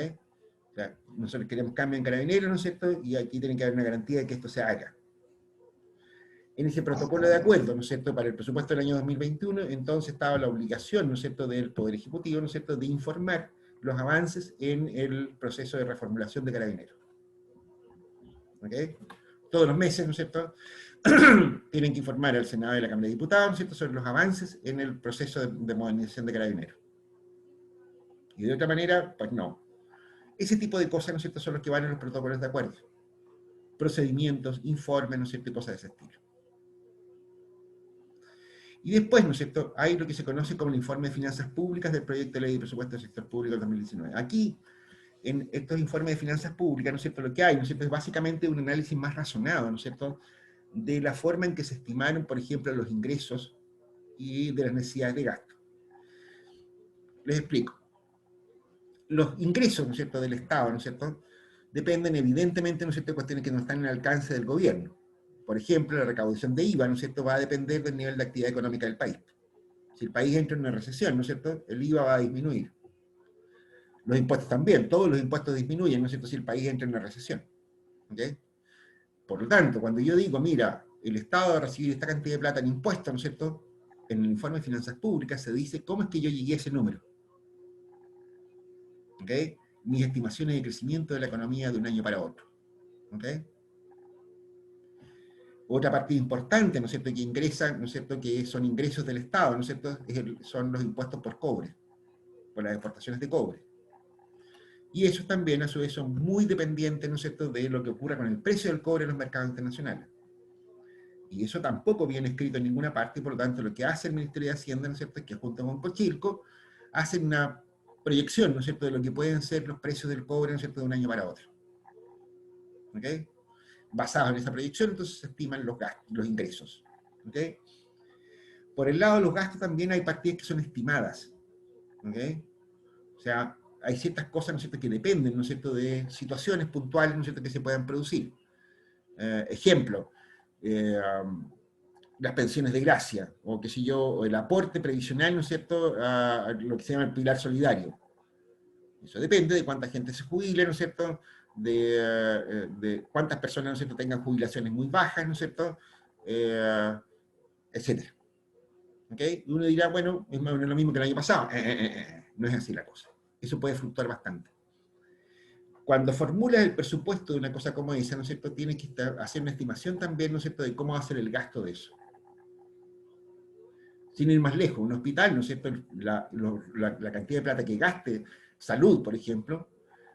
O sea, nosotros queremos cambio en Carabineros, ¿no es cierto?, y aquí tiene que haber una garantía de que esto se haga. En ese protocolo de acuerdo, ¿no es cierto?, para el presupuesto del año 2021, entonces estaba la obligación, ¿no es cierto?, del Poder Ejecutivo, ¿no es cierto?, de informar los avances en el proceso de reformulación de Carabineros. ¿Ok? Todos los meses, ¿no es cierto?, tienen que informar al Senado y a la Cámara de Diputados, ¿no es cierto?, sobre los avances en el proceso de modernización de Carabineros. Y de otra manera, pues no. Ese tipo de cosas, ¿no es cierto?, son los que van en los protocolos de acuerdo. Procedimientos, informes, ¿no es cierto?, y cosas de ese estilo. Y después, ¿no es cierto?, hay lo que se conoce como el informe de finanzas públicas del proyecto de ley de presupuesto del sector público del 2019. Aquí, en estos informes de finanzas públicas, ¿no es cierto?, lo que hay, ¿no es cierto?, es básicamente un análisis más razonado, ¿no es cierto?, de la forma en que se estimaron, por ejemplo, los ingresos y de las necesidades de gasto. Les explico. Los ingresos, ¿no es cierto?, del Estado, ¿no es cierto?, dependen evidentemente, ¿no es cierto?, de cuestiones que no están en el alcance del gobierno. Por ejemplo, la recaudación de IVA, ¿no es cierto?, va a depender del nivel de actividad económica del país. Si el país entra en una recesión, ¿no es cierto?, el IVA va a disminuir. Los impuestos también, todos los impuestos disminuyen, ¿no es cierto?, si el país entra en una recesión. ¿Okay? Por lo tanto, cuando yo digo, mira, el Estado va a recibir esta cantidad de plata en impuestos, ¿no es cierto?, en el informe de finanzas públicas se dice cómo es que yo llegué a ese número. ¿Okay? Mis estimaciones de crecimiento de la economía de un año para otro. ¿Okay? Otra parte importante, ¿no es cierto?, que ingresan, ¿no es cierto?, que son ingresos del Estado, ¿no es cierto?, son los impuestos por cobre, por las exportaciones de cobre. Y esos también, a su vez, son muy dependientes, ¿no es cierto?, de lo que ocurra con el precio del cobre en los mercados internacionales. Y eso tampoco viene escrito en ninguna parte, y por lo tanto lo que hace el Ministerio de Hacienda, ¿no es cierto?, es que junto con Cochilco hacen una proyección, ¿no es cierto?, de lo que pueden ser los precios del cobre, ¿no es cierto?, de un año para otro. ¿Ok? Basados en esa proyección, entonces se estiman los gastos, los ingresos. ¿Ok? Por el lado de los gastos también hay partidas que son estimadas. ¿Ok? O sea, hay ciertas cosas, ¿no es cierto?, que dependen, ¿no es cierto?, de situaciones puntuales, ¿no es cierto?, que se puedan producir. Ejemplo, las pensiones de gracia, o qué sé yo, o el aporte previsional, ¿no es cierto?, a lo que se llama el pilar solidario. Eso depende de cuánta gente se jubile, ¿no es cierto?, de cuántas personas, ¿no es cierto?, tengan jubilaciones muy bajas, ¿no es cierto?, etcétera. ¿Ok? Y uno dirá, bueno, es más o menos lo mismo que el año pasado. No es así la cosa. Eso puede fluctuar bastante. Cuando formulas el presupuesto de una cosa como esa, ¿no es cierto?, tienes que hacer una estimación también, ¿no es cierto?, de cómo va a ser el gasto de eso. Sin ir más lejos, un hospital, ¿no es cierto?, la cantidad de plata que gaste, salud, por ejemplo,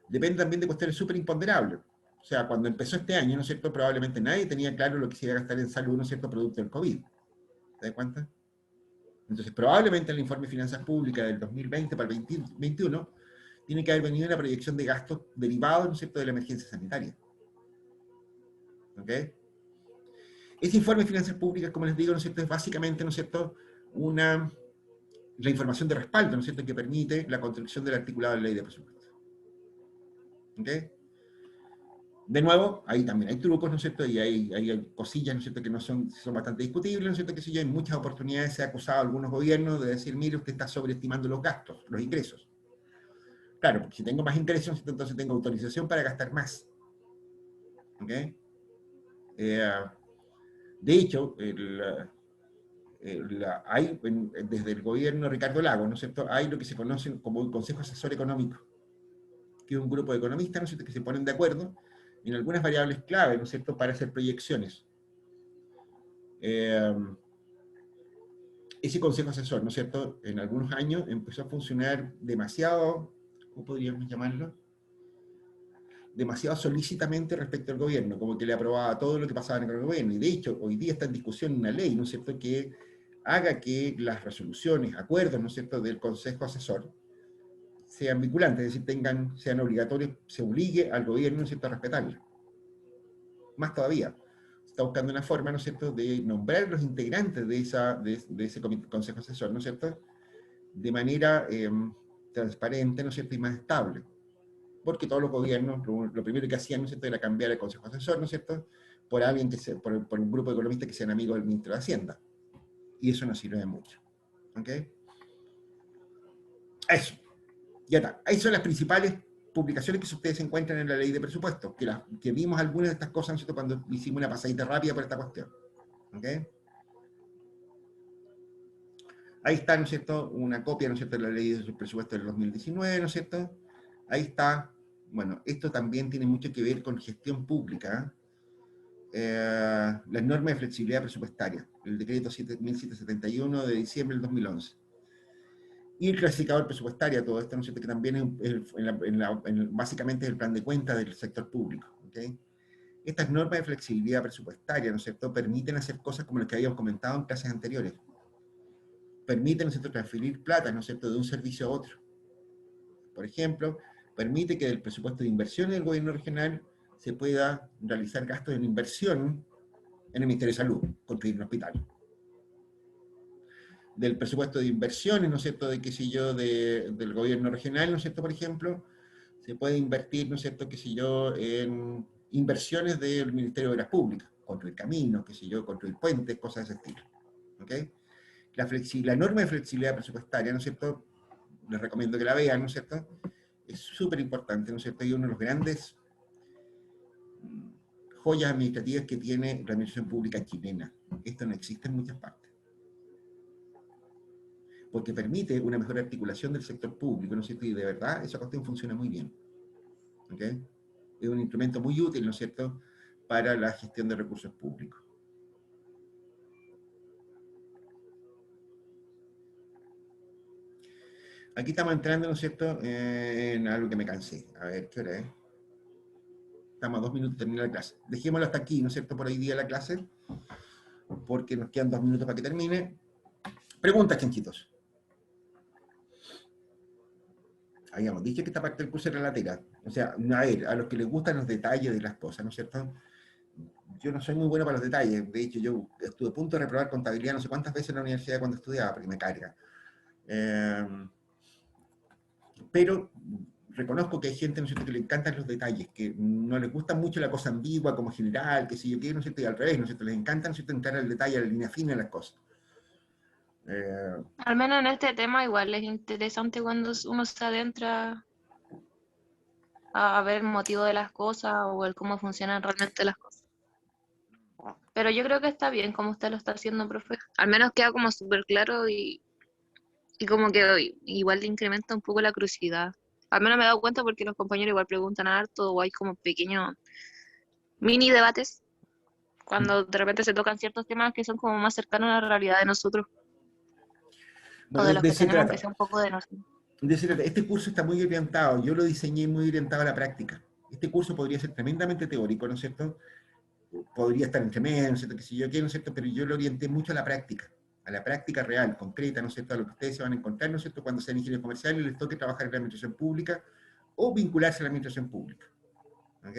depende también de cuestiones súper imponderables. O sea, cuando empezó este año, ¿no es cierto?, probablemente nadie tenía claro lo que se iba a gastar en salud, ¿no es cierto?, producto del COVID. ¿Te das cuenta? Entonces, probablemente en el informe de finanzas públicas del 2020 para el 2021 tiene que haber venido una proyección de gastos derivados, ¿no es cierto?, de la emergencia sanitaria. ¿Ok? Ese informe de finanzas públicas, como les digo, ¿no es cierto?, es básicamente, ¿no es cierto?, la información de respaldo, ¿no es cierto?, que permite la construcción del articulado de la ley de presupuesto. ¿Ok? De nuevo, ahí también hay trucos, ¿no es cierto?, y hay cosillas, ¿no es cierto?, que son bastante discutibles, ¿no es cierto?, que si yo en muchas oportunidades se ha acusado a algunos gobiernos de decir, mire, usted está sobreestimando los gastos, los ingresos. Claro, porque si tengo más ingresos, entonces tengo autorización para gastar más. ¿Ok? De hecho, desde el gobierno de Ricardo Lagos, ¿no es cierto?, hay lo que se conoce como el Consejo Asesor Económico, que es un grupo de economistas, ¿no es cierto?, que se ponen de acuerdo en algunas variables clave, ¿no es cierto?, para hacer proyecciones. Ese Consejo Asesor, ¿no es cierto?, en algunos años empezó a funcionar demasiado, ¿cómo podríamos llamarlo?, demasiado solícitamente respecto al gobierno, como que le aprobaba todo lo que pasaba en el gobierno. Y de hecho, hoy día está en discusión una ley, ¿no es cierto?, que haga que las resoluciones, acuerdos, ¿no es cierto?, del Consejo Asesor sean vinculantes, es decir, sean obligatorios, se obligue al gobierno, ¿no es cierto?, a respetarlas. Más todavía, se está buscando una forma, ¿no es cierto?, de nombrar los integrantes de ese Consejo Asesor, ¿no es cierto?, de manera transparente, ¿no es cierto?, y más estable. Porque todos los gobiernos, lo primero que hacían, ¿no es cierto?, era cambiar el Consejo Asesor, ¿no es cierto?, por alguien por un grupo de economistas que sean amigos del ministro de Hacienda. Y eso no sirve de mucho. ¿Ok? Eso. Ya está. Ahí son las principales publicaciones que ustedes encuentran en la ley de presupuesto, que vimos algunas de estas cosas, ¿no es cierto?, cuando hicimos una pasadita rápida por esta cuestión. ¿Ok? Ahí está, ¿no es cierto?, una copia, ¿no es cierto?, de la ley de presupuesto del 2019, ¿no es cierto? Ahí está. Bueno, esto también tiene mucho que ver con gestión pública. Las normas de flexibilidad presupuestaria, el decreto 1771 de diciembre del 2011. Y el clasificador presupuestario, todo esto, ¿no es cierto?, que también básicamente es el plan de cuentas del sector público. ¿Okay? Estas normas de flexibilidad presupuestaria, ¿no es cierto?, permiten hacer cosas como las que habíamos comentado en clases anteriores. permite, ¿no es cierto?, transferir plata, ¿no es cierto?, de un servicio a otro. Por ejemplo, permite que del presupuesto de inversión del gobierno regional se pueda realizar gastos en inversión en el Ministerio de Salud, construir un hospital. Del presupuesto de inversiones, ¿no es cierto?, de qué sé yo, del gobierno regional, ¿no es cierto?, por ejemplo, se puede invertir, ¿no es cierto?, qué sé yo, en inversiones del Ministerio de Obras Públicas, construir caminos, qué sé yo, construir puentes, cosas de ese estilo. ¿Ok? La norma de flexibilidad presupuestaria, ¿no es cierto?, les recomiendo que la vean, ¿no es cierto?, es súper importante, ¿no es cierto?, y uno de los grandes joyas administrativas que tiene la administración pública chilena. Esto no existe en muchas partes. Porque permite una mejor articulación del sector público, ¿no es cierto?, y de verdad esa cuestión funciona muy bien. ¿Ok? Es un instrumento muy útil, ¿no es cierto?, para la gestión de recursos públicos. Aquí estamos entrando, ¿no es cierto?, en algo que me cansé. A ver, ¿qué hora es? Estamos a 2 minutos de terminar la clase. Dejémoslo hasta aquí, ¿no es cierto?, por hoy día la clase, porque nos quedan 2 minutos para que termine. Preguntas, chanchitos. Habíamos dicho que esta parte del curso era latera. O sea, a ver, a los que les gustan los detalles de las cosas, ¿no es cierto? Yo no soy muy bueno para los detalles. De hecho, yo estuve a punto de reprobar contabilidad no sé cuántas veces en la universidad cuando estudiaba, porque me carga. Pero reconozco que hay gente, ¿no es cierto?, que le encantan los detalles, que no les gusta mucho la cosa ambigua como general, que si yo quiero, ¿no es cierto?, y al revés, ¿no es cierto?, les encanta, ¿no es cierto?, entrar al detalle, a la línea fina de las cosas. Al menos en este tema igual es interesante cuando uno se adentra a ver el motivo de las cosas o el cómo funcionan realmente las cosas. Pero yo creo que está bien como usted lo está haciendo, profe. Al menos queda como súper claro y como que igual le incrementa un poco la curiosidad. Al menos me he dado cuenta porque los compañeros igual preguntan harto o hay como pequeños mini debates cuando de repente se tocan ciertos temas que son como más cercanos a la realidad de nosotros o Bueno, de los de que eso se tenemos que trata. sea un poco de nosotros. De eso se trata. Este curso está muy orientado, yo lo diseñé muy orientado a la práctica. Este curso podría ser tremendamente teórico, ¿no es cierto?, podría estar entre medio, ¿no es cierto?, que si yo quiero, ¿no es cierto?, pero yo lo orienté mucho a la práctica real, concreta, ¿no es cierto?, a lo que ustedes se van a encontrar, ¿no es cierto?, cuando sean ingenieros comerciales y les toque trabajar en la administración pública o vincularse a la administración pública. ¿Ok?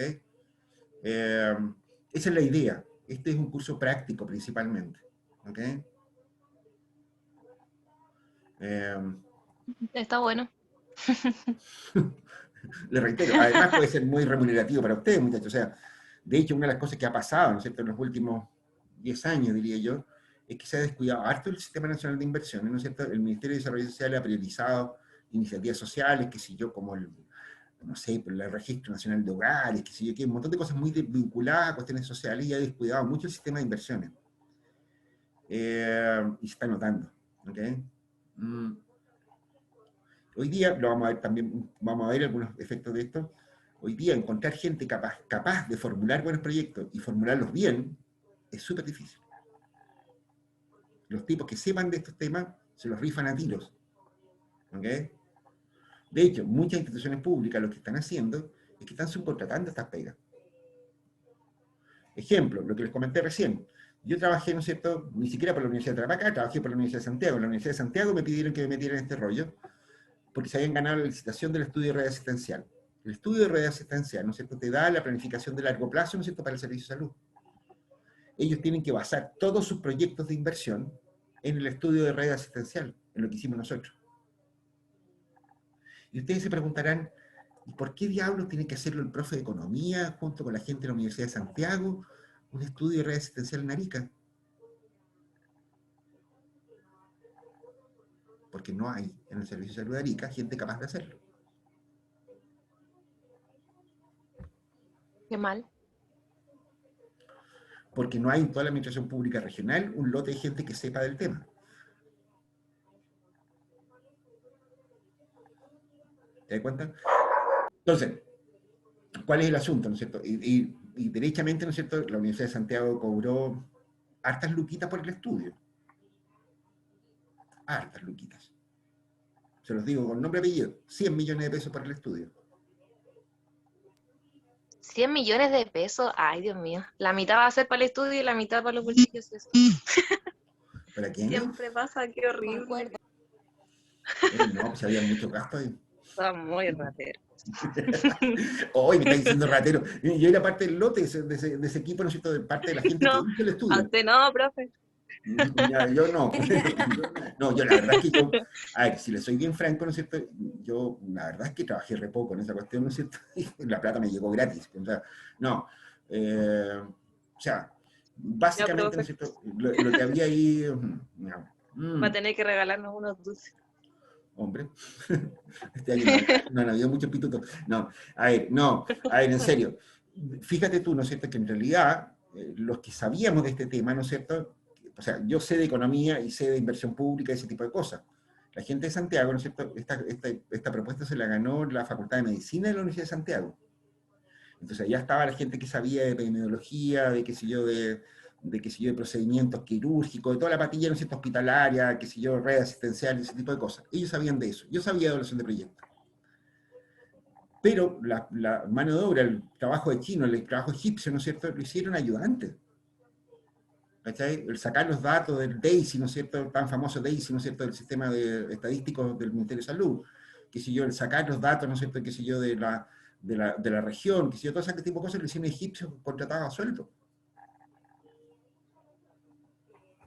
Esa es la idea. Este es un curso práctico principalmente. ¿Ok? Está bueno. Le reitero, además puede ser muy remunerativo para ustedes, muchachos. O sea, de hecho, una de las cosas que ha pasado, ¿no es cierto?, en los últimos 10 años, diría yo, es que se ha descuidado harto el Sistema Nacional de Inversiones, ¿no es cierto? El Ministerio de Desarrollo Social ha priorizado iniciativas sociales, que si yo, como el, no sé, el Registro Nacional de Hogares, que si yo, que un montón de cosas muy vinculadas a cuestiones sociales, y ha descuidado mucho el sistema de inversiones. Y se está notando. ¿Ok? Hoy día, lo vamos a ver también, vamos a ver algunos efectos de esto. Hoy día encontrar gente capaz de formular buenos proyectos y formularlos bien es súper difícil. Los tipos que sepan de estos temas se los rifan a tiros. ¿Ok? De hecho, muchas instituciones públicas lo que están haciendo es que están subcontratando estas pegas. Ejemplo, lo que les comenté recién. Yo trabajé, ¿no es cierto?, ni siquiera por la Universidad de Tarapacá, trabajé por la Universidad de Santiago. En la Universidad de Santiago me pidieron que me metiera en este rollo porque se habían ganado la licitación del estudio de red asistencial. El estudio de red asistencial, ¿no es cierto?, te da la planificación de largo plazo, ¿no es cierto?, para el servicio de salud. Ellos tienen que basar todos sus proyectos de inversión en el estudio de red asistencial, en lo que hicimos nosotros. Y ustedes se preguntarán, ¿y por qué diablos tiene que hacerlo el profe de Economía junto con la gente de la Universidad de Santiago? Un estudio de red asistencial en Arica. Porque no hay en el Servicio de Salud de Arica gente capaz de hacerlo. Qué mal. Porque no hay en toda la administración pública regional un lote de gente que sepa del tema. ¿Te das cuenta? Entonces, ¿cuál es el asunto, no es cierto? Y derechamente, ¿no es cierto?, la Universidad de Santiago cobró hartas luquitas por el estudio. Hartas luquitas. Se los digo con nombre y apellido. 100 millones de pesos por el estudio. 100 millones de pesos, ay Dios mío. La mitad va a ser para el estudio y la mitad para los bolsillos. Eso. ¿Para quién? Siempre pasa, qué horrible. Concuerdo. No, pues había mucho gasto ahí. Está muy ratero. Hoy me está diciendo ratero. Yo era parte del lote de ese equipo, ¿no es cierto? De parte de la gente No, que hizo el a estudio. usted no, profe. Ya, yo no. No, yo la verdad es que yo, a ver, si le soy bien franco, ¿no es cierto? Yo la verdad es que trabajé re poco en esa cuestión, ¿no es cierto? Y la plata me llegó gratis. O sea, no. O sea, básicamente, ¿no es cierto? Lo que había ahí, Va a tener que regalarnos unos dulces. hombre, este año no han habido muchos pitutos. No, a ver, en serio. Fíjate tú, ¿no es cierto?, que en realidad los que sabíamos de este tema, ¿no es cierto?, o sea, yo sé de economía y sé de inversión pública y ese tipo de cosas. La gente de Santiago, ¿no es cierto?, esta propuesta se la ganó la Facultad de Medicina de la Universidad de Santiago. Entonces allá estaba la gente que sabía de epidemiología, de qué sé yo, de procedimientos quirúrgicos, de toda la patilla, ¿no es cierto?, hospitalaria, qué sé yo, red asistencial, ese tipo de cosas. Ellos sabían de eso. Yo sabía de evaluación de proyectos. Pero la mano de obra, el trabajo de chino, el trabajo egipcio, ¿no es cierto?, lo hicieron ayudantes. ¿Cachai? El sacar los datos del DAISY, ¿no es cierto?, tan famoso DAISY, ¿no es cierto?, del sistema estadístico del Ministerio de Salud, qué sé yo, el sacar los datos, ¿no es cierto?, qué sé yo, de la región, qué sé yo, todo ese tipo de cosas lo hicieron egipcios contratados a sueldo.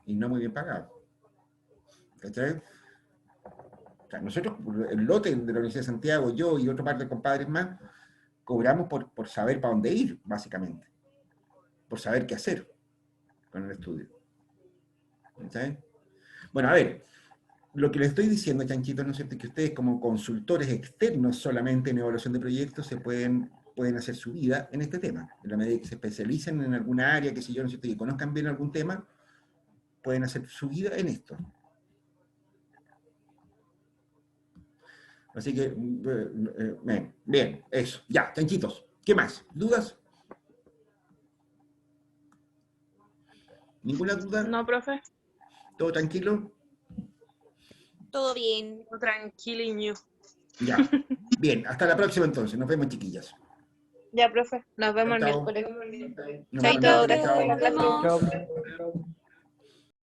Y no muy bien pagados. ¿Cachai? O sea, nosotros, el lote de la Universidad de Santiago, yo y otro par de compadres más, cobramos por saber para dónde ir, básicamente. Por saber qué hacer con el estudio. ¿Cachai? Bueno, a ver, lo que les estoy diciendo, chanchitos, ¿no es cierto?, es que ustedes como consultores externos solamente en evaluación de proyectos se pueden hacer su vida en este tema. En la medida que se especialicen en alguna área, que si yo, ¿no es cierto?, y conozcan bien algún tema, pueden hacer su vida en esto. Así que, bien, eso. Ya, chanchitos. ¿Qué más? ¿Dudas? ¿Ninguna duda? No, profe. ¿Todo tranquilo? Todo bien. Tranquiliño. Ya. Bien, hasta la próxima entonces. Nos vemos, chiquillas. Ya, profe. Nos vemos el Chao. miércoles. Nos Chaito, vemos. gracias por la Nos clase. vemos. Chao.